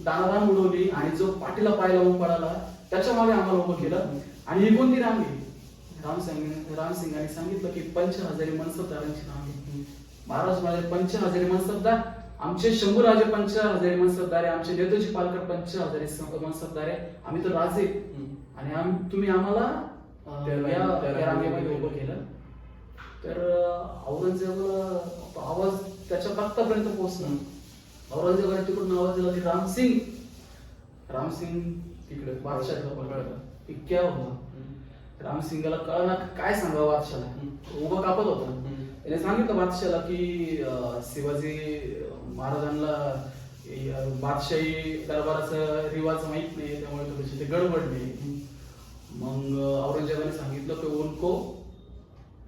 दानादान उडवली आणि जो पाठीला पाय लावून पळाला, त्याच्या मागे आम्हाला उभं केलं. आणि ही कोणती रांगी. रामसिंगाने सांगितलं की 50,000 मनसबदारांची रांगी. महाराज म्हणाले, 50,000 मनसबदार, आमचे शंभूराजे 50,000 मनसबदार आहे, आमचे नेताजी पालकर 50,000 मनसबदार आहे, आम्ही तर राजे आणि तुम्ही आम्हाला या रांगेमध्ये उभं केलं. तर औरंगजेबाला आवाज त्याच्या तख्तापर्यंत पोहोचला. औरंगजेबाने तिकडून आवाज दिला की रामसिंग तिकडे बादशाह क्या होता. रामसिंगाला कळना काय सांगावं बादशाला, उभा कापत होता. त्याने सांगितलं बादशाला की शिवाजी महाराजांना बादशाही दरबाराचा रिवाज माहित नाही, त्यामुळे थोडीशी ते गडबडले. मग औरंगजेबाने सांगितलं की उनको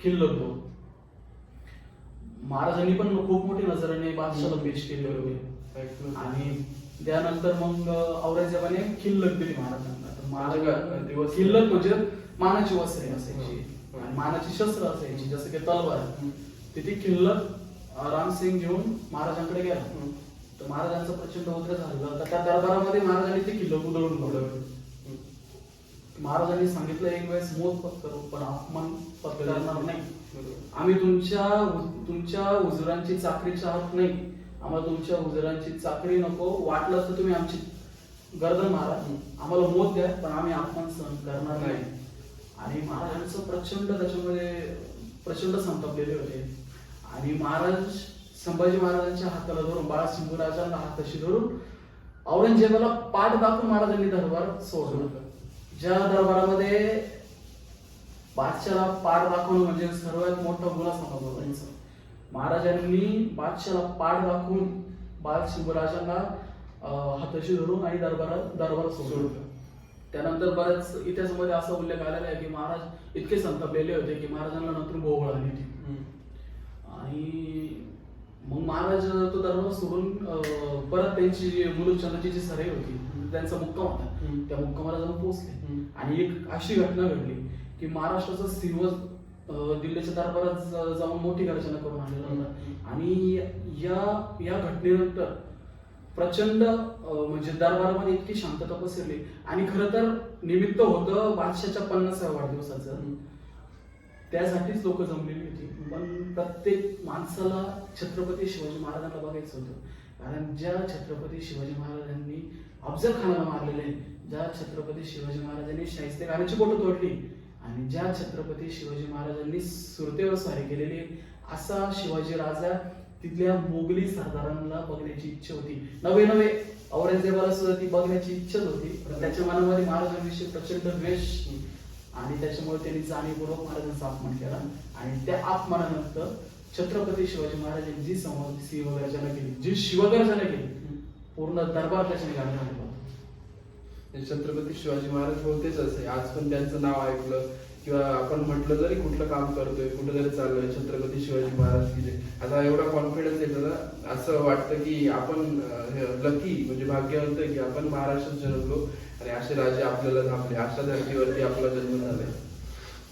किल्लत दो. महाराजांनी पण खूप मोठी नजरेने बादशाला पेश केले होते आणि त्यानंतर मग औरंगजेबाने खिल्लत दिली महाराजांना. खिल्लत म्हणजे मानाची वस्त्रे असायची आणि मानाची शस्त्र असायची, जसं की तलवार. तिथे खिल्लत रामसिंग घेऊन महाराजांकडे गेला. तर महाराजांचा प्रचंड उद्रेक झाला. तर त्या दरबारामध्ये महाराजांनी ते किल्लत उधळून लावलं. महाराजांनी सांगितलं, एक वेळेस मोज पत्करू पण अपमान पत्करणार नाही. आम्ही तुमच्या हुजुरांची चाकरी चाहत नाही, आम्हाला तुमच्या हुजुरांची चाकरी नको. वाटलं तर तुम्ही आमची गर्दन मारा, आम्हाला मोज द्या, पण आम्ही अपमान सहन करणार नाही. आणि महाराजांचं त्याच्यामध्ये प्रचंड संतापलेले होते. आणि महाराज संभाजी महाराजांच्या हाताला धरून, बाळासिंगराजांना हाताशी धरून औरंगजेबाला पाठ दाखवून महाराजांनी दरबार सोडलं. ज्या दरबारामध्ये बादशाला पाठ दाखवणं म्हणजे सर्वात मोठा गुन्हा समजला जायचा. महाराजांनी बादशाला पाठ दाखवून बाळशिंगराजांना हाताशी धरून आणि दरबार सोडलं. त्यानंतर बऱ्याच इतिहासामध्ये असा उल्लेख आलेला आहे की महाराज इतके संतापलेले होते की महाराजांना नंतर भोवळ आली होती. आणि मग महाराज तो दरबार सोडून परत त्यांची मुलुकचंदाची जी सराई होती, त्यांचा मुक्काम होता, त्या मुक्कामाला जाऊन पोहोचले. आणि एक अशी घटना घडली की महाराष्ट्राचा सिंहज दिल्लीच्या दरबारात जाऊन मोठी गर्जना करून आलेला होता. आणि या घटनेनंतर प्रचंड म्हणजे दरबारामध्ये इतकी शांतता पसरली. आणि खरं तर निमित्त होतं बादशाच्या 50व्या वाढदिवसाचं, त्यासाठीच लोक जमलेली होती. पण प्रत्येक माणसाला छत्रपती शिवाजी महाराजांना बघायचं होतं. कारण ज्या छत्रपती शिवाजी महाराजांनी अफजल खानाला मारलेले आहे, ज्या छत्रपती शिवाजी महाराजांनी शाहिस्तेखानाची बोटं तोडली आणि ज्या छत्रपती शिवाजी महाराजांनी सुरतेवर स्वारी केलेली, असा शिवाजी राजा तिथल्या मोगली सरदारांना बघण्याची इच्छा होती. नवे औरंगजेबाला सुद्धा ती बघण्याची इच्छा होती. त्याच्या मनामध्ये महाराजांविषयी प्रचंड द्वेष आणि त्याच्यामुळे त्यांनी जाणीवपूर्वक महाराजांचा अपमान केला. आणि त्या अपमानानंतर छत्रपती शिवाजी महाराजांनी जी शिवगर्जना केली, जी शिवगर्जना केली, पूर्ण दरबार त्याच्याने गाजला होता. छत्रपती शिवाजी महाराज बोलतेच असे, आज पण त्यांचं नाव ऐकलं किंवा आपण म्हटलं जरी कुठलं काम करतोय कुठं जरी चाललोय छत्रपती शिवाजी महाराज की जय, आता एवढा कॉन्फिडन्स येतो ना, असं वाटतं की आपण लकी म्हणजे भाग्यवंत आहे की आपण महाराष्ट्रात जन्मलो आणि असे राजे आपल्याला थांबले, अशा धर्तीवरती आपला जन्म झालाय.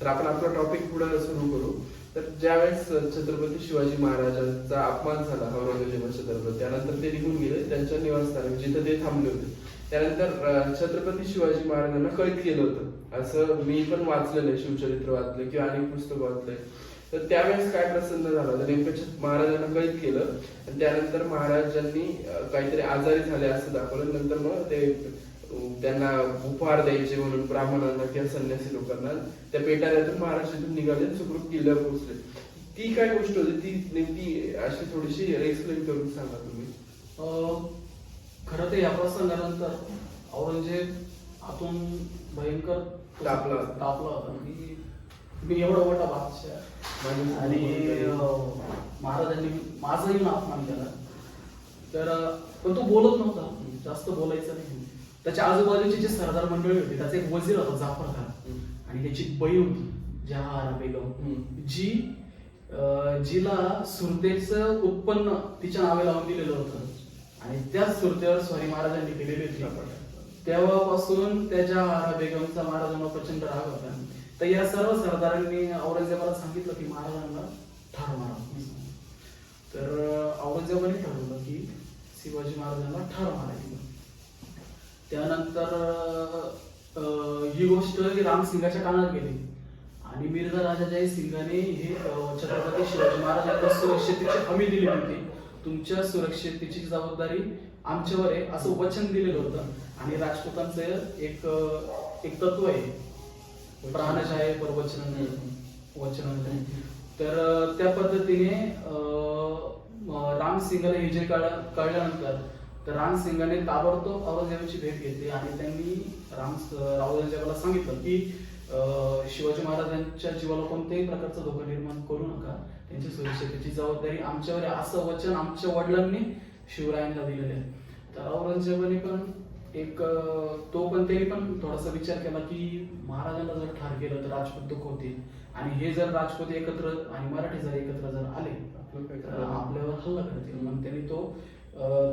तर आपण आपला टॉपिक पुढे सुरू करू. तर ज्यावेळेस छत्रपती शिवाजी महाराजांचा अपमान झाला औरंगजेबाच्या दरबारात, त्यानंतर ते निघून गेले त्यांच्या निवासस्थानी जिथे ते थांबले होते. त्यानंतर छत्रपती शिवाजी महाराजांना कैद केलं होतं, असं मी पण वाचलेलं आहे, शिवचरित्र वाचलंय किंवा अनेक पुस्तक वाचलंय. तर त्यावेळेस काय प्रसंग झाला तर नेमकं महाराजांना कैद केलं आणि त्यानंतर महाराजांनी काहीतरी आजारी झाले असं दाखवलं. नंतर मग ते त्यांना उपहार द्यायचे म्हणून ब्राह्मणांना किंवा संन्यासी लोकांना त्या पेटाऱ्यातून महाराष्ट्रातून निघाले सुखरूप किल्ल्यावर पोहोचले. ती काय गोष्ट होती ती नेमकी अशी थोडीशी एक्सप्लेन करून सांगा तुम्ही. खरं तर या प्रसंगानंतर औरंगजेब आतून भयंकर तापला होता की मी एवढा मोठा बादशाह आणि महाराजांनी माझाही अपमान केला. तर पण तो बोलत नव्हता, जास्त बोलायचा नाही. त्याच्या आजूबाजूची जी सरदार मंडळी होती, त्याचा एक वजीर होता जाफर खान आणि त्याची बहीण होती जहारा बेगम, जिला सुरतेचं उत्पन्न तिच्या नावे लावून दिलेलं होतं आणि त्याच सुरतेवर स्वारी महाराजांनी केलेली होती. तेव्हापासून त्या जहारा बेगमचा महाराजांना प्रचंड राग होता. तर या सर्व सरदारांनी औरंगजेबाला सांगितलं की महाराजांना ठार मारा. तर औरंगजेबाने ठरवलं की शिवाजी महाराजांना ठार मारायची. त्यानंतर ही गोष्ट रामसिंगाच्या कानात गेली आणि मिर्झा राजा जय सिंगाने हे छत्रपती शिवाजी महाराजांना सुरक्षितेची हमी दिली होती. तुमच्या सुरक्षितेची जबाबदारी आमच्यावर आहे असं वचन दिलेलं होतं. आणि राजपूतांचं एक तत्व आहे, प्राणजाय परवचन वचन. तर त्या पद्धतीने रामसिंगाला हे जे कळल्यानंतर तर रामसिंगाने ताबडतोब औरंगजेबाची भेट घेतली आणि त्यांनी औरंगजेबाला सांगितलं की शिवाजी महाराजांच्या जीवाला कोणत्याही प्रकारचा धोका निर्माण करू नका, त्यांची सुरक्षितेची जबाबदारी आमच्यावर आहे असं वचन आमच्या वडिलांनी शिवरायांना दिलेलं आहे. तर औरंगजेबाने पण त्यांनी पण थोडासा विचार केला की महाराजांना जर ठार केलं तर राजपूत दुःख होतील आणि हे जर राजपूत एकत्र आणि मराठी जर एकत्र जर आले तर आपल्यावर हल्ला करतील. मग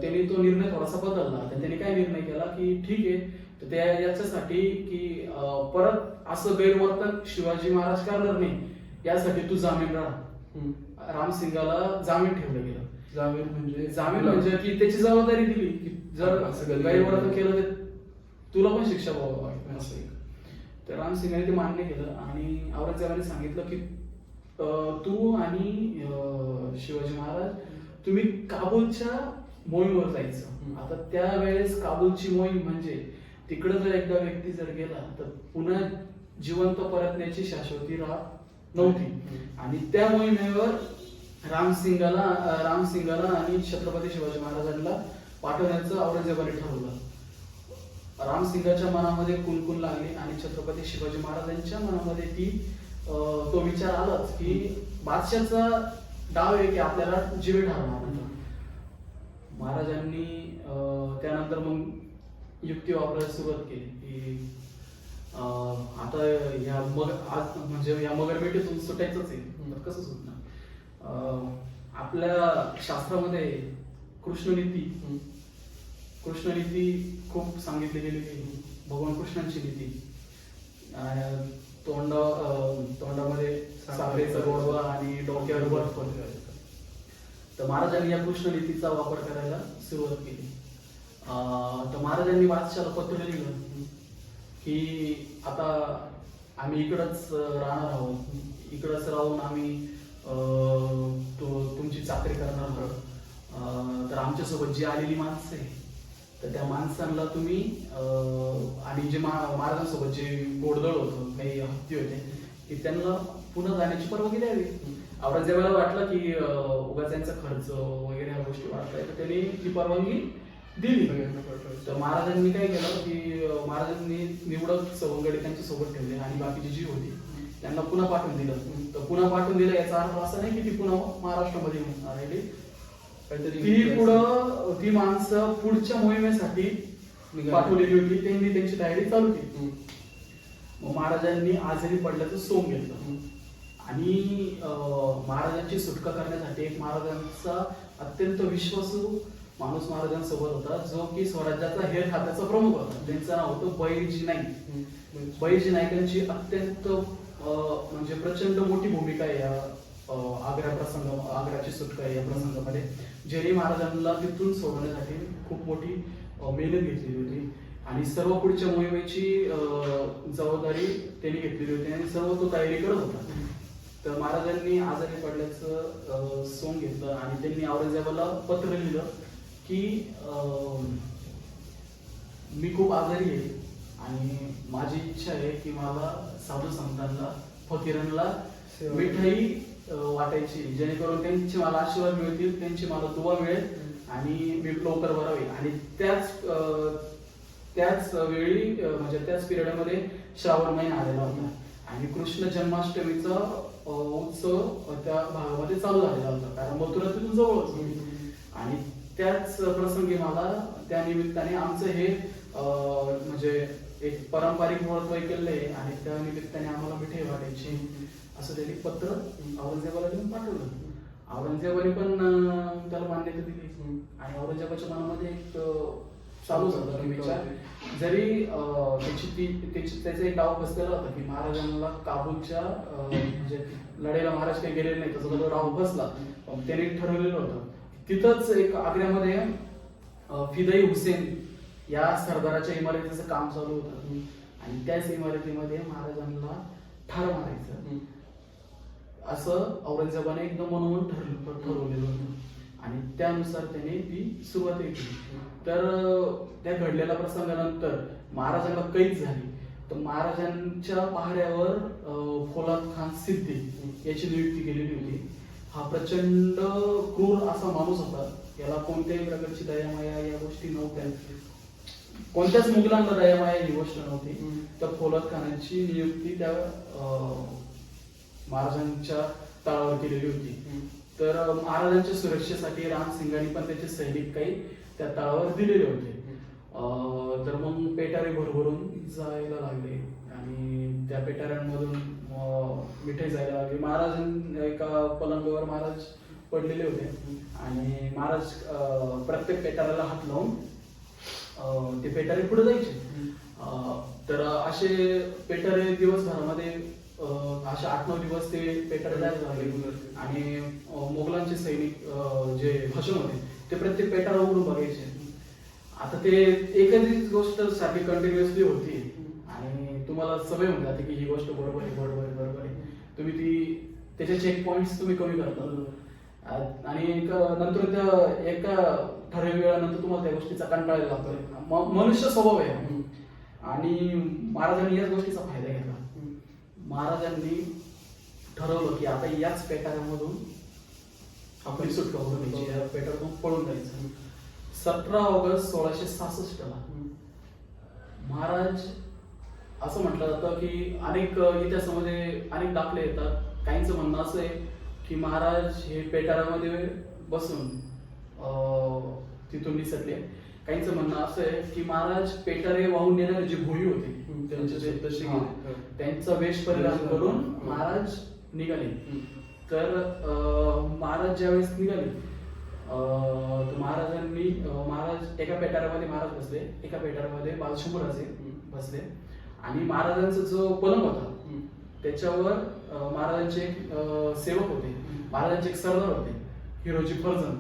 त्यांनी तो निर्णय थोडासा बदलला. त्यांनी काय निर्णय केला की ठीक आहे, तर त्या याच्यासाठी की परत असं गैरवर्तन शिवाजी महाराज करणार नाही यासाठी तू जामीन राहा. रामसिंगाला जामीन ठेवलं गेलं. जामीन म्हणजे की त्याची जबाबदारी दिली की जर असं गैरवर्तन केलं तर तुला पण शिक्षा व्हावी असं. तर रामसिंगाने ते मान्य केलं आणि औरंगजेबाने सांगितलं की तू आणि शिवाजी महाराज तुम्ही काबूलच्या मोहीमवर जायचं. आता त्यावेळेस काबूलची मोहीम म्हणजे तिकडे जर एकदा व्यक्ती जर गेला तर पुन्हा जिवंत परतण्याची शाश्वती राहत नव्हती. आणि त्या मोहिमेवर रामसिंगाला आणि छत्रपती शिवाजी महाराजांना पाठवण्याचं औरंगजेबाने ठरवलं. रामसिंगाच्या मनामध्ये कुणकुण लागली आणि छत्रपती शिवाजी महाराजांच्या मनामध्ये तो विचार आलाच की बादशाचा डाव आहे की आपल्याला जीवे ठार मारणार. महाराजांनी त्यानंतर मग युक्ती वापरायला सुरुवात केली की आता या मगरपेटीतून सुटायचंच आहे. कसं सुटणार? आपल्या शास्त्रामध्ये कृष्णनीती खूप सांगितली गेलेली. भगवान कृष्णांची नीती तोंडामध्ये साखरेचा गोडवा आणि डोक्यावर बर्फ. तर महाराजांनी या कृष्णनीतीचा वापर करायला सुरुवात केली. तर महाराजांनी बादशाला पत्र लिहिलं की आता आम्ही इकडंच राहणार आहोत, इकडंच राहून आम्ही तुमची चाकरी करणार आहोत. तर आमच्यासोबत जी आलेली माणसं आहे तर त्या माणसांना तुम्ही आणि जे महाराजांसोबत जे गोडदळ होतं, काही हत्ती होते की त्यांना पुन्हा जाण्याची परवानगी द्यावी. औरंगजेबाला वाटलं की उगाच त्यांचा खर्च वगैरे ह्या गोष्टी वाढताय, तर त्यांनी ती परवानगी दिली. तर महाराजांनी काय केलं की महाराजांनी निवडक सवंगडी त्यांच्या सोबत ठेवले आणि बाकीची जी होती त्यांना पुन्हा पाठवून दिलं. तर पुन्हा पाठवून दिलं याचा अर्थ असा नाही की ती पुन्हा महाराष्ट्रामध्ये राहिली. ती माणसं पुढच्या मोहिमेसाठी पाठवलेली होती, त्यांनी त्यांची तयारी चालू केली. मग महाराजांनी आजारी पडल्याचं सोंग घेतलं आणि महाराजांची सुटका करण्यासाठी एक महाराजांचा अत्यंत विश्वासू माणूस महाराजांसोबत होता, जो की स्वराज्याचा हेर खात्याचा प्रमुख होता. त्यांचं नाव होतं बहिर्जी नाईक. बहिर्जी नाईकांची अत्यंत म्हणजे प्रचंड मोठी भूमिका आहे या आग्र्याची सुटका या प्रसंगामध्ये. ज्यांनी महाराजांना तिथून सोडवण्यासाठी खूप मोठी मेहनत घेतलेली होती आणि सर्व पुढच्या मोहिमेची जबाबदारी त्यांनी घेतलेली होती आणि सर्व तो तयारी करत होता. तर महाराजांनी आजारी पडल्याचं सोंग घेतलं आणि त्यांनी औरंगजेबाला पत्र लिहिलं की मी खूप आजारी आहे आणि माझी इच्छा आहे की मला साधू संतांना फकीरांना मिठाई वाटायची, जेणेकरून त्यांचे मला आशीर्वाद मिळतील, त्यांची मला दुवा मिळेल आणि मी लवकर बरा होईल. आणि त्याच वेळी म्हणजे त्याच पिरियडमध्ये श्रावण महिना आलेला होता आणि कृष्ण जन्माष्टमीचा उत्सव त्या भागामध्ये चालू झालेला होता, कारण मथुरा तिथून जवळच होती. आणि त्याच प्रसंगी मला त्या निमित्ताने आमचं हे म्हणजे एक पारंपरिक महत्व केलंय आणि त्या निमित्ताने आम्हाला मिठाई वाटायची असं त्यांनी पत्र औरंगजेबाला देऊन पाठवलं. औरंगजेबाने पण त्याला मान्यता दिली आणि औरंगजेबाच्या मनामध्ये एक चालू झाला की विचार, जरी त्याचा एक डाव बसलेला होता की महाराजांना काबूलच्या म्हणजे लढाईला महाराज काही गेलेले नाही, त्याचा जो डाव बसला त्याने ठरवलेलं होतं. तिथंच एक आग्र्यामध्ये फिदाई हुसेन या सरदाराच्या इमारतीचं काम चालू होतं आणि त्याच इमारतीमध्ये महाराजांना ठार मारायचं असं औरंगजेबाने एकदम मनोमन ठरवलेलं होतं आणि त्यानुसार त्याने ती सुरुवात केली. तर त्या घडलेल्या प्रसंगानंतर महाराजांना कैद झाली, तर महाराजांच्या पहाड्यावर फौलाद खान सिद्दी याची नियुक्ती केलेली होती. हा प्रचंड क्रूर असा माणूस होता, याला कोणत्याही प्रकारची दयामाया या गोष्टी नव्हत्या, कोणत्याच मुघलांना दयामाया ही गोष्ट नव्हती. तर फौलाद खानाची नियुक्ती त्या महाराजांच्या तळावर केलेली होती. तर महाराजांच्या सुरक्षेसाठी रामसिंगांनी पण त्याचे सैनिक काही त्या तळावर दिलेले होते. तर मग पेटारे भरभरून जायला लागले आणि त्या पेटाऱ्यांमधून मिठाई जायला लागली. महाराज एका पलंगावर महाराज पडलेले होते आणि महाराज प्रत्येक पेटाऱ्याला हात लावून ते पेटारे पुढे जायचे. तर असे पेटारे दिवसभरामध्ये असे 8-9 दिवस ते पेटारे झाले आणि मोगलांचे सैनिक जे भाषण होते ते प्रत्येक पेटारा उघडून बघायचे. आता ते एखादी गोष्ट सारखी कंटिन्युअसली होती आणि तुम्हाला सवय होऊन जाते की ही गोष्ट बरोबर आहे बरोबर आहे बरोबर आहे, तुम्ही ती त्याचे चेक पॉइंट्स तुम्ही कमी करता आणि नंतर त्या एका ठराविक वेळानंतर तुम्हाला त्या गोष्टीचा कंटाळा लागतो. मनुष्य स्वभाव आहे आणि महाराजांनी याच गोष्टीचा फायदा घेतला. महाराजांनी ठरवलं की आता याच पेटाऱ्यामधून आपली सुटका होऊन द्यायची, या पेटाऱ्यातून पळून जायचं. 17 ऑगस्ट 1666 ला महाराज असं म्हटलं जातं की अनेक इतिहासामध्ये अनेक दाखले येतात. काहींचं म्हणणं असं आहे की महाराज हे पेटाऱ्यामध्ये बसून तिथून निसटले. काहींचं म्हणणं असं आहे की महाराज पेटारे वाहून नेणारे जी भोई होती त्यांचा वेश परिधान करून महाराज निघाले. तर महाराज ज्यावेळेस निघाले महाराज एका पेटाऱ्यामध्ये महाराज बसले, एका पेटाऱ्यामध्ये बालशंभूराजे बसले आणि महाराजांचा जो पलंग होता त्याच्यावर महाराजांचे एक सेवक होते, महाराजांचे एक सरदार होते हिरोजी फर्जन,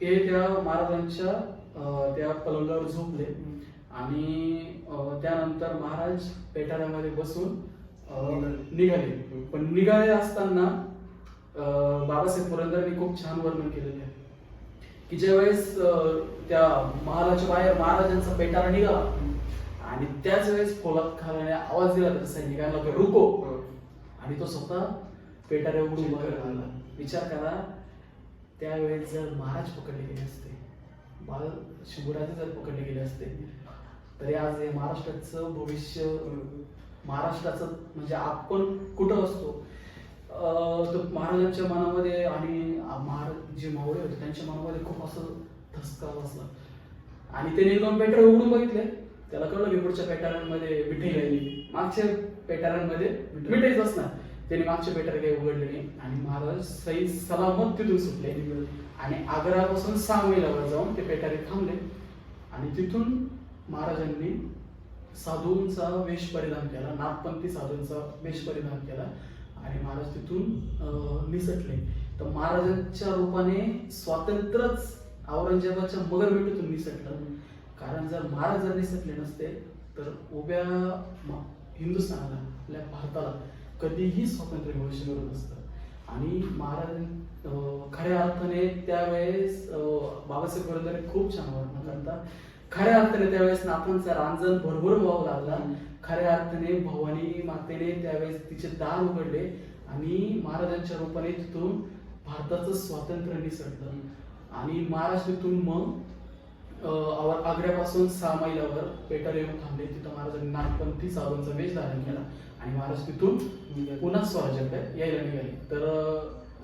हे त्या महाराजांच्या त्या पलंगावर झोपले आणि त्यानंतर महाराज पेटाऱ्यामध्ये बसून निघाले. पण निघाले असताना बाबासाहेब पुरंदरेंनी खूप छान वर्णन केलेलं आहे की ज्यावेळेस त्या महालाच्या बाहेर महाराजांचा पेटारा निघाला आणि त्याच वेळेस फौलाद खानाने आवाज दिला त्या सैनिकांना रुको आणि तो स्वतः पेटाऱ्या उघडून बघायला लागला. विचार करा, त्यावेळेस जर महाराज पकडले गेले असते, बाल शिवराजे जर पकडले गेले असते, तरी आज हे महाराष्ट्राचं भविष्य, महाराष्ट्राचं म्हणजे आपण कुठं असतो तर महाराजांच्या मनामध्ये आणि महाराज जे मावळे होते त्यांच्या मनामध्ये खूप असं धसका बसला आणि त्यांनी 2 पेटारे उघडून बघितले त्याला कळलं की पुढच्या पेटाऱ्यांमध्ये मिठाई राहिली, मागच्या पेटाऱ्यांमध्ये मिठाईच असणार. त्यांनी मागचे पेटारे काही उघडले नाही आणि महाराज सही सलामत तिथून सुटले आणि आग्रापासून 6 मैलावर जाऊन ते पेटारे थांबले आणि तिथून महाराजांनी साधूंचा वेश परिधान केला, नागपंथी साधूंचा वेश परिधान केला आणि महाराज तिथून निसटले. तर महाराजांच्या रूपाने स्वातंत्र्यच औरंगजेबाच्या मगरमिठीतून निसटलं. कारण जर महाराज जर निसटले नसते तर उभ्या हिंदुस्थानाला, आपल्या भारताला कधीही स्वातंत्र्य मिळू शकलं नसतं. आणि महाराज खऱ्या अर्थाने त्यावेळेस बाबासाहेब पुरंदरे खूप छान वर्णन करतात. खऱ्या अर्थाने त्यावेळेस नाथांचा रांजण भरभर व्हावं लागला. खऱ्या अर्थाने भवानी मातेने त्यावेळेस तिचे दार उघडले आणि महाराजांच्या रूपाने तिथून भारताचं स्वातंत्र्य निसटलं. आणि महाराज तिथून मग आग्र्यापासून 6 मैलावर पेटार येऊन थांबले. तिथं महाराजांनी नागपंथी साधूंचा वेश धारण केला आणि महाराज तिथून पुन्हा स्वराज्याकडे यायला निघाले. तर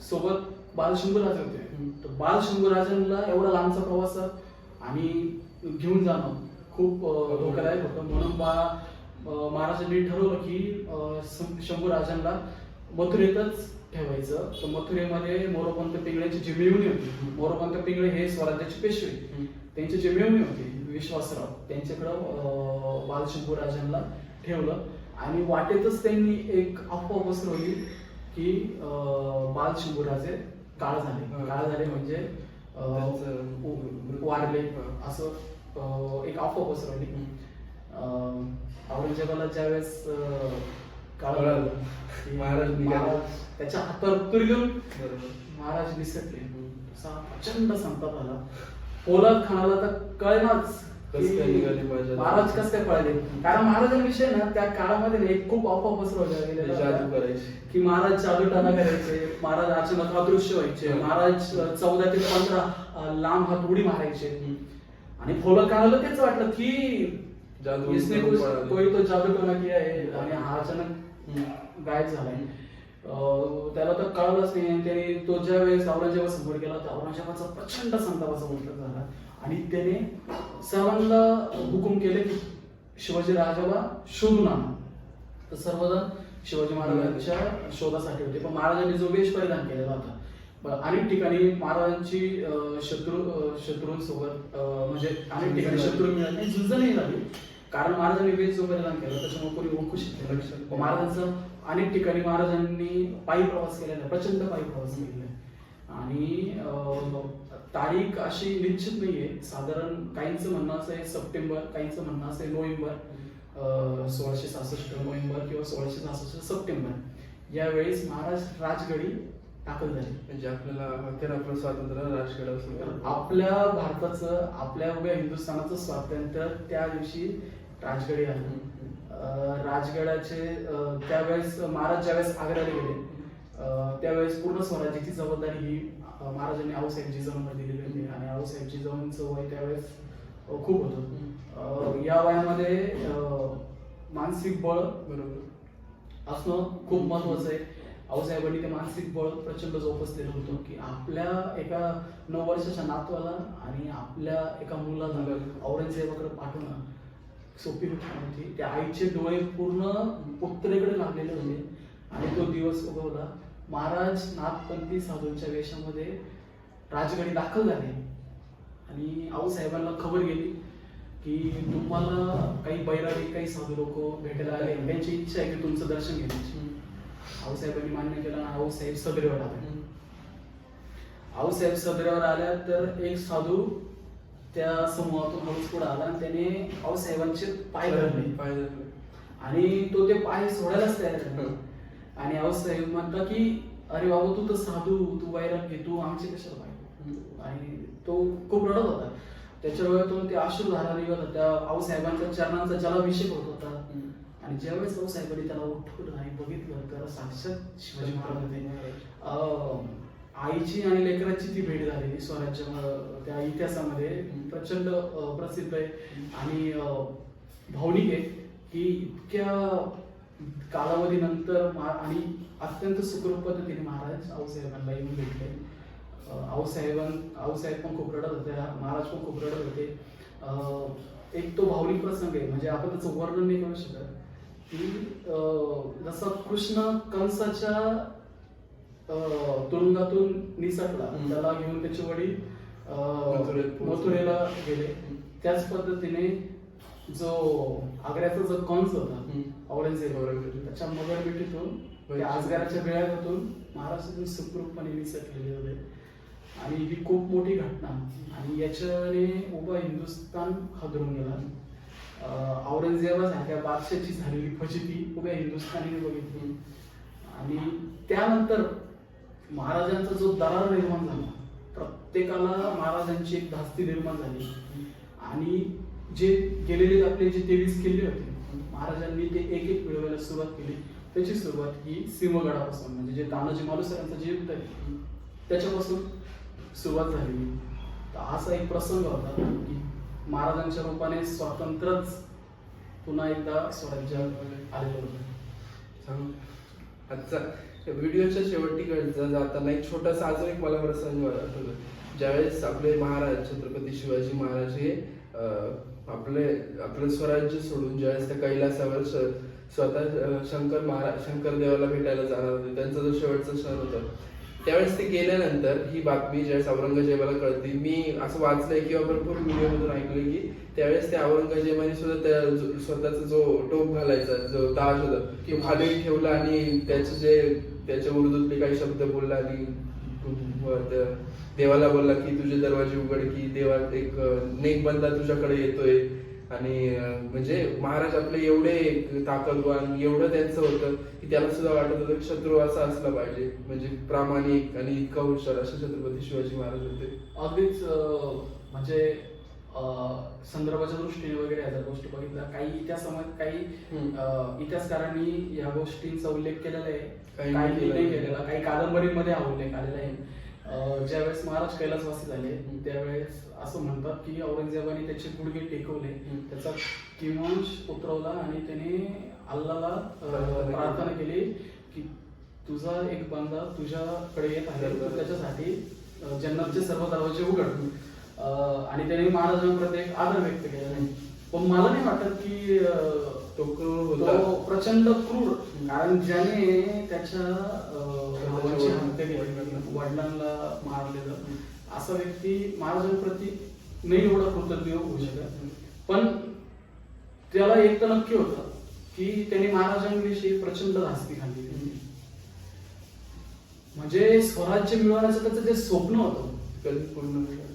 सोबत बालशंभूराजे होते. तर बालशंभूराजांना एवढा लांबचा प्रवास आणि घेऊन जाणं खूप धोकादायक होतं. म्हणून महाराजांनी ठरवलं की शंभूराजांना मथुरेतच ठेवायचं. तर मथुरेमध्ये मोरोपंत पिंगळेची जी मेहुणी होती, मोरोपंत पिंगळे हे स्वराज्याचे पेशवे, त्यांची जी मेहुणी होती विश्वासराव, त्यांच्याकडं बालशंभूराजांना ठेवलं. आणि वाटेतच त्यांनी एक अफवा पसरवली की बालशंभूराजे काळ झाले म्हणजे वारले, असं एक अफवा पसरवली. औरंगजेबाला ज्यावेळेस कळलं महाराज त्याच्या हातावर तुरी घेऊन महाराज निसटले, असा प्रचंड संताप आला. पोलाद खानाला तर कळेनाच महाराज कसं काय पळाले. कारण महाराजांविषयी ना त्या काळामध्ये एक खूप अफवा पसरवल्या गेलेल्या की महाराज जादूटोणा करायचे, महाराज अचानक अदृश्य व्हायचे, महाराज 14 ते 15 लांब हात उडी मारायचे. आणि पोलाद खानाला तेच वाटलं की इसने कोई तो जादूटोणा किया है आणि हा अचानक गायब झालाय. त्याला तर कळलंच नाही. त्याने तो ज्या वेळेस औरंगजेबासमोर गेला तर औरंगजेबाचा प्रचंड संतापाचा उल्लेख झाला आणि त्याने सर्वांना हुकूम केले की शिवाजी राजाला शोधून आणा. तर सर्वजण शिवाजी महाराजांच्या शोधासाठी होते. पण महाराजांनी जो वेश परिधान केलेला होता, अनेक ठिकाणी महाराजांची शत्रूंसोबत म्हणजे अनेक ठिकाणी शत्रू मिळाले, झुंजही झाली. कारण महाराजांनी वेश जो परिधान केला त्याच्यामुळे कोणी ओळखू शकले. महाराजांचं अनेक ठिकाणी महाराजांनी पायी प्रवास केलेला, प्रचंड पायी प्रवास केलेला आहे. आणि तारीख अशी निश्चित नाहीये. साधारण काहींचं म्हणणं असं आहे सप्टेंबर, काहींचं म्हणणं असं आहे नोव्हेंबर, 1666 नोव्हेंबर किंवा 1666 सप्टेंबर यावेळेस महाराज राजगडी दाखल झाले. म्हणजे आपल्याला आपलं स्वातंत्र्य राजगड, आपल्या भारताचं, आपल्या उभ्या हिंदुस्थानाचं स्वातंत्र्य त्या दिवशी राजगडी आलं. राजगडाचे त्यावेळेस महाराज ज्यावेळेस आग्र्याला गेले त्यावेळेस पूर्ण स्वराज्याची जबाबदारी ही महाराजांनी आऊसाहेब जिजाऊंना दिलेली होती. आणि आऊसाहेब जिजाऊंचं वय त्यावेळेस खूप होतं. या वयामध्ये मानसिक बळ बरोबर असणं खूप महत्वाचं आहे. आऊसाहेबांनी ते मानसिक बळ प्रचंड जोपासलेलं होतं की आपल्या एका 9 वर्षाच्या नातवाला आणि आपल्या एका मुलाला औरंगजेबाकडे पाठवणं सोपी गोष्ट नव्हती. त्या आईचे डोळे पूर्ण उत्तरेकडे लागलेले होते आणि तो दिवस उगवला. महाराज नाथपंथी साधूंच्या वेशामध्ये राजगडी दाखल झाले आणि आऊसाहेबांना खबर गेली की तुम्हाला काही बैरागी, काही साधू लोक भेटायला आले, त्यांची इच्छा आहे की तुमचं दर्शन घेण्याची. आऊसाहेबांनी मान्य केलं. आऊसाहेब सदरेवर आले. आऊसाहेब सदरेवर आल्या तर एक साधू त्या समूहातून हळूच पुढे आला आणि त्याने आऊसाहेबांचे पाय धरले आणि तो ते पाय सोडायलाच तयार झाला. आणि आऊसाहेब म्हणतात की अरे बाबा तू तर साधू, तू वैराग घे, तू आमचे कशाला पाय. आणि तो खूप रडत होता. त्याच्या डोळ्यातून ते अश्रुधारा निघत होत्या. आऊसाहेबांच्या चरणांचा जलाभिषेक होत होता. आणि ज्यावेळेस आऊसाहेबांनी त्याला उठवलं आणि बघितलं तर साक्षात शिवाजी महाराज आईची आणि लेकराची ती भेट झालेली स्वराज्य त्या इतिहासामध्ये प्रचंड प्रसिद्ध आहे आणि भावनिक आहे की इतक्या कालावधीनंतर आणि अत्यंत सुखरूप पद्धतीने महाराज आऊसाहेबांना येऊन भेटले. आऊसाहेब पण खूप रडत होते, महाराज पण खूप रडत होते. एक तो भावनिक प्रसंग आहे, म्हणजे आपण त्याचं वर्णन नाही करू शकत की जसं कृष्ण कंसाच्या तुरुंगातून निसटला, त्याला घेऊन त्याचे वडील मथुरेला गेले, त्याच पद्धतीने जो आग्र्याचा जो कंस होता औरंगजेब, त्याच्या मगरमिठीतून आजगाराच्या बेळातून महाराष्ट्रातून सुखरूपपणे निसटलेले होते. आणि ही खूप मोठी घटना, आणि याच्याने उभा हिंदुस्थान हादरून गेला. औरंगजेबासारख्या बादशाची झालेली फजिती उभ्या हिंदुस्थानीने बघितली. आणि त्यानंतर महाराजांचा जो दरार निर्माण झाला, प्रत्येकाला महाराजांची एक धास्ती निर्माण झाली. आणि जे गेलेले आपले जे 23 किल्ले होते, महाराजांनी ते एक एक मिळवायला सुरुवात केली. त्याची सुरुवात ही सिंहगडापासून, म्हणजे जे तानाजी मालुसरेंचं जे युद्ध आहे त्याच्यापासून सुरुवात झालेली. तर असा एक प्रसंग होता की महाराजांच्या रूपाने स्वातंत्र्यच पुन्हा एकदा स्वराज्य आलेलं होतं. आजचा व्हिडिओच्या शेवटीकडचा जाताना एक छोटासा अजून एक मला प्रसंग आठवतो. ज्यावेळेस आपले महाराज छत्रपती शिवाजी महाराज हे आपलं स्वराज्य सोडून ज्यावेळेस त्या कैलासावर स्वतः शंकर देवाला भेटायला जाणार होते, त्यांचा जो शेवटचा क्षण होता, त्यावेळेस ते गेल्यानंतर ही बातमी ज्यावेळेस औरंगजेबाला कळते. मी असं वाचलंय किंवा भरपूर व्हिडिओमधून ऐकलंय की त्यावेळेस त्या औरंगजेबाने सुद्धा त्या स्वतःचा जो टोप घालायचा जो ताज होता तो खाली ठेवला आणि त्याच्या उर्दूतले काही शब्द बोलला आणि देवाला बोलला की तुझे दरवाजे उघड, की देवा एक नेक बंदा तुझ्याकडे येतोय. आणि म्हणजे महाराज आपले एवढे ताकदवान, एवढं त्यांचं होतं की त्याला सुद्धा वाटत होतं की शत्रू असा असला पाहिजे, म्हणजे प्रामाणिक आणि इतका हुशार असे छत्रपती शिवाजी महाराज होते. अगदीच म्हणजे संदर्भाच्या दृष्टीने वगैरे या गोष्टी बघितल्या, काही काही इतिहासकारांनी या गोष्टींचा उल्लेख केलेला आहे, काही नाही केलेला, काही कादंबरीमध्ये हा उल्लेख आलेला आहे. ज्यावेळेस महाराज कैलासवासी झाले त्यावेळेस असं म्हणतात की औरंगजेबाने त्याचे गुडघे टेकवले, त्याचा किंवांश उतरवला आणि त्याने अल्लाला प्रार्थना केली की तुझा एक बंदा तुझ्याकडे येत आहे, तू त्याच्यासाठी जन्नतचे सर्व दरवाजे उघड. आणि त्याने महाराजांप्रती एक आदर व्यक्त केला. पण मला नाही वाटत की तो प्रचंड क्रूर, कारण ज्याने त्याच्या वडिलांना मारलेलं असा व्यक्ती महाराजांप्रती नाही एवढा कृतज्ञ होऊ शकत. पण त्याला एक तर नक्की होतं की त्याने महाराजांविषयी प्रचंड धास्ती खाल्ली, म्हणजे स्वराज्य मिळवण्याचं त्याचं जे स्वप्न होतं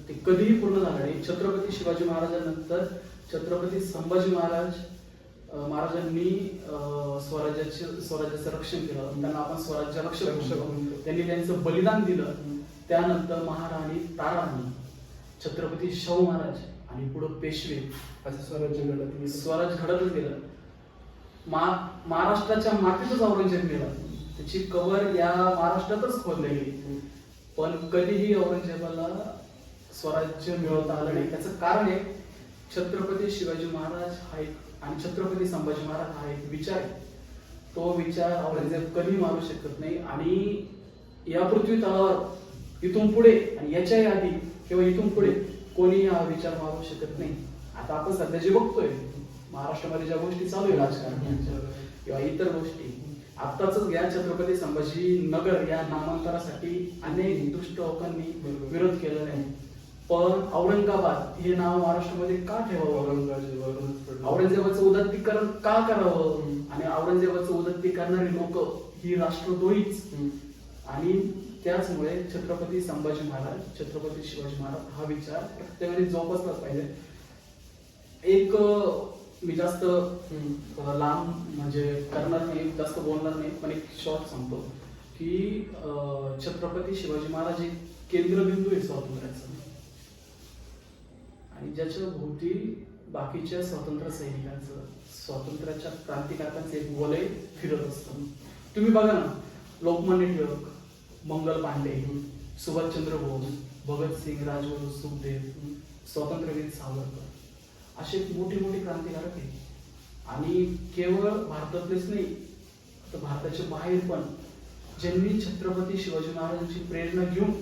ते कधीही पूर्ण झालं नाही. छत्रपती शिवाजी महाराजांनंतर छत्रपती संभाजी महाराजांनी स्वराज्याचं रक्षण केलं, त्यांना आपण स्वराज्य रक्षक, त्यांनी त्यांचं बलिदान दिलं. त्यानंतर महाराणी ताराणी, छत्रपती शाहू महाराज आणि पुढे पेशवे असं स्वराज्य घडतच गेलं. महाराष्ट्राच्या मातीतच औरंगजेब गेला, त्याची कबर या महाराष्ट्रातच खोदली गेली, पण कधीही औरंगजेबाला स्वराज्य मिळवता आलं नाही. त्याचं कारण आहे छत्रपती शिवाजी महाराज हा एक आणि छत्रपती संभाजी महाराज हा एक विचार आहे. तो विचार औरंगजेब कधी मारू शकत नाही. आणि या पृथ्वी तलावर इथून पुढे आणि याच्याही आधी किंवा इथून पुढे कोणी हा विचार मारू शकत नाही. आता आपण सध्या जे बघतोय महाराष्ट्रामध्ये ज्या गोष्टी चालू आहे राजकारणाच्या किंवा इतर गोष्टी, आत्ताच घ्या छत्रपती संभाजी नगर या नामांतरासाठी अनेक दुष्ट लोकांनी विरोध केला नाही, पण औरंगाबाद हे नाव महाराष्ट्रामध्ये का ठेवावं, औरंगजेबाचं उदात्तीकरण का करावं, आणि औरंगजेबाचं उदात्ती करणारी लोक ही राष्ट्रद्रोहीच. आणि त्याचमुळे छत्रपती संभाजी महाराज, छत्रपती शिवाजी महाराज हा विचार प्रत्येकाने जोपासलाच पाहिजे. एक मी जास्त लांब म्हणजे करणार नाही, जास्त बोलणार नाही, पण एक शॉर्ट सांगतो की छत्रपती शिवाजी महाराज एक केंद्रबिंदू आहे स्वातंत्र्याचा, आणि ज्याच्या भोवती बाकीच्या स्वातंत्र्य सैनिकांचं, स्वातंत्र्याच्या क्रांतिकारकांचं एक वलय फिरत असतं. तुम्ही बघा ना, लोकमान्य टिळक, मंगल पांडे, सुभाषचंद्र बोस, भगतसिंग, राजगुरू, सुखदेव, स्वातंत्र्यवीर सावरकर असे मोठे मोठे क्रांतिकारक आहेत. आणि केवळ भारतातलेच नाही तर भारताच्या बाहेर पण ज्यांनी छत्रपती शिवाजी महाराजांची प्रेरणा घेऊन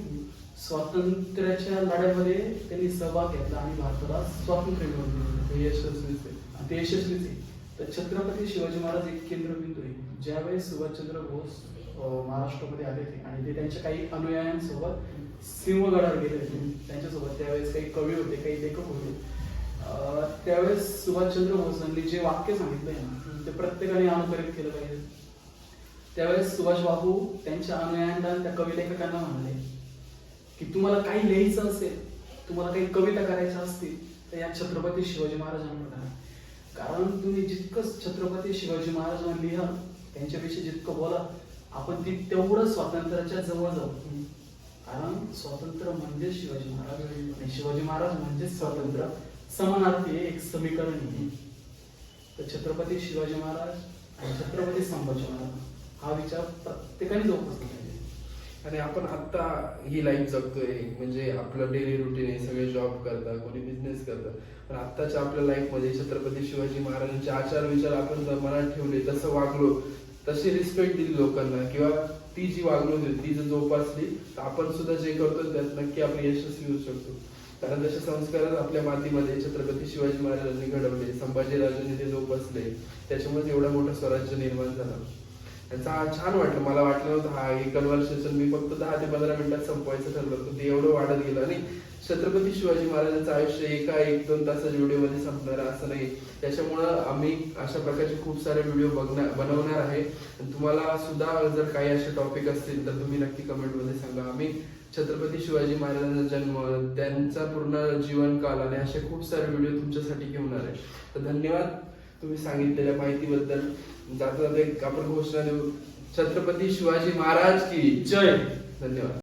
स्वातंत्र्याच्या लढ्यामध्ये त्यांनी सहभाग घेतला आणि भारताला स्वातंत्र्य मिळवून दिलं. हे यशस्वीच आहे. आणि ते यशस्वीच आहे. तर छत्रपती शिवाजी महाराज एक केंद्रबिंदू आहे. ज्यावेळेस सुभाषचंद्र बोस महाराष्ट्रामध्ये आले होते आणि ते त्यांच्या काही अनुयायांसोबत सिंहगडावर गेले होते त्यांच्यासोबत, त्यावेळेस काही कवी होते, काही लेखक होते. त्यावेळेस सुभाषचंद्र बोसांनी जे वाक्य सांगितलंय ना ते प्रत्येकाने अनुकरित केलं पाहिजे. त्यावेळेस सुभाष बाबू त्यांच्या अनुयायांना, त्या कवी लेखकांना म्हणाले की तुम्हाला काही लिहायचं असेल, तुम्हाला काही कविता करायच्या असतील तर या छत्रपती शिवाजी महाराजांना करा. कारण तुम्ही जितकं छत्रपती शिवाजी महाराजांना लिहा, त्यांच्याविषयी जितकं बोला, आपण तेवढं स्वातंत्र्याच्या जवळ जाऊ. कारण स्वातंत्र्य म्हणजे शिवाजी महाराज आणि शिवाजी महाराज म्हणजे स्वातंत्र्य, समानार्थी आहे, एक समीकरण आहे. तर छत्रपती शिवाजी महाराज आणि छत्रपती संभाजी महाराज हा विचार प्रत्येकाने जोपासला पाहिजे. आणि आपण आता ही लाईफ जगतोय, म्हणजे आपलं डेली रुटीन आहे, सगळे जॉब करतात, कोणी बिझनेस करतात, पण आत्ताच्या आपल्या लाईफ मध्ये छत्रपती शिवाजी महाराजांचे आचार विचार आपण जर मनात ठेवले, तसं वागलो, तशी रिस्पेक्ट दिली लोकांना, किंवा ती जी वागणूक होती ती जर जोपासली, तर आपण सुद्धा जे करतो त्यात नक्की आपण यशस्वी होऊ शकतो. कारण तसे संस्कारच आपल्या मातीमध्ये छत्रपती शिवाजी महाराजांनी घडवले, संभाजीराजांनी ते जोपासले, त्याच्यामुळे एवढा मोठा स्वराज्य निर्माण झाला. त्याचा छान वाटलं. मला वाटलं नव्हतं हा एक कन्व्हर्सेशन मी फक्त 10 ते 15 मिनिटात संपवायचं ठरलं होतं, ते एवढं वाढत गेलं. आणि छत्रपती शिवाजी महाराजांचं आयुष्य एका 1-2 तासाच्या व्हिडिओमध्ये संपणार असं नाही. त्याच्यामुळं आम्ही अशा प्रकारचे खूप सारे व्हिडिओ बनवणार आहे. तुम्हाला सुद्धा जर काही असे टॉपिक असतील तर तुम्ही नक्की कमेंटमध्ये सांगा. आम्ही छत्रपती शिवाजी महाराजांचा जन्म, त्यांचा पूर्ण जीवनकाल आणि असे खूप सारे व्हिडिओ तुमच्यासाठी घेऊन आहे. तर धन्यवाद तुम्ही सांगितलेल्या माहितीबद्दल. जाता जाता एक आपण घोषणा देऊ, छत्रपती शिवाजी महाराज की जय. धन्यवाद.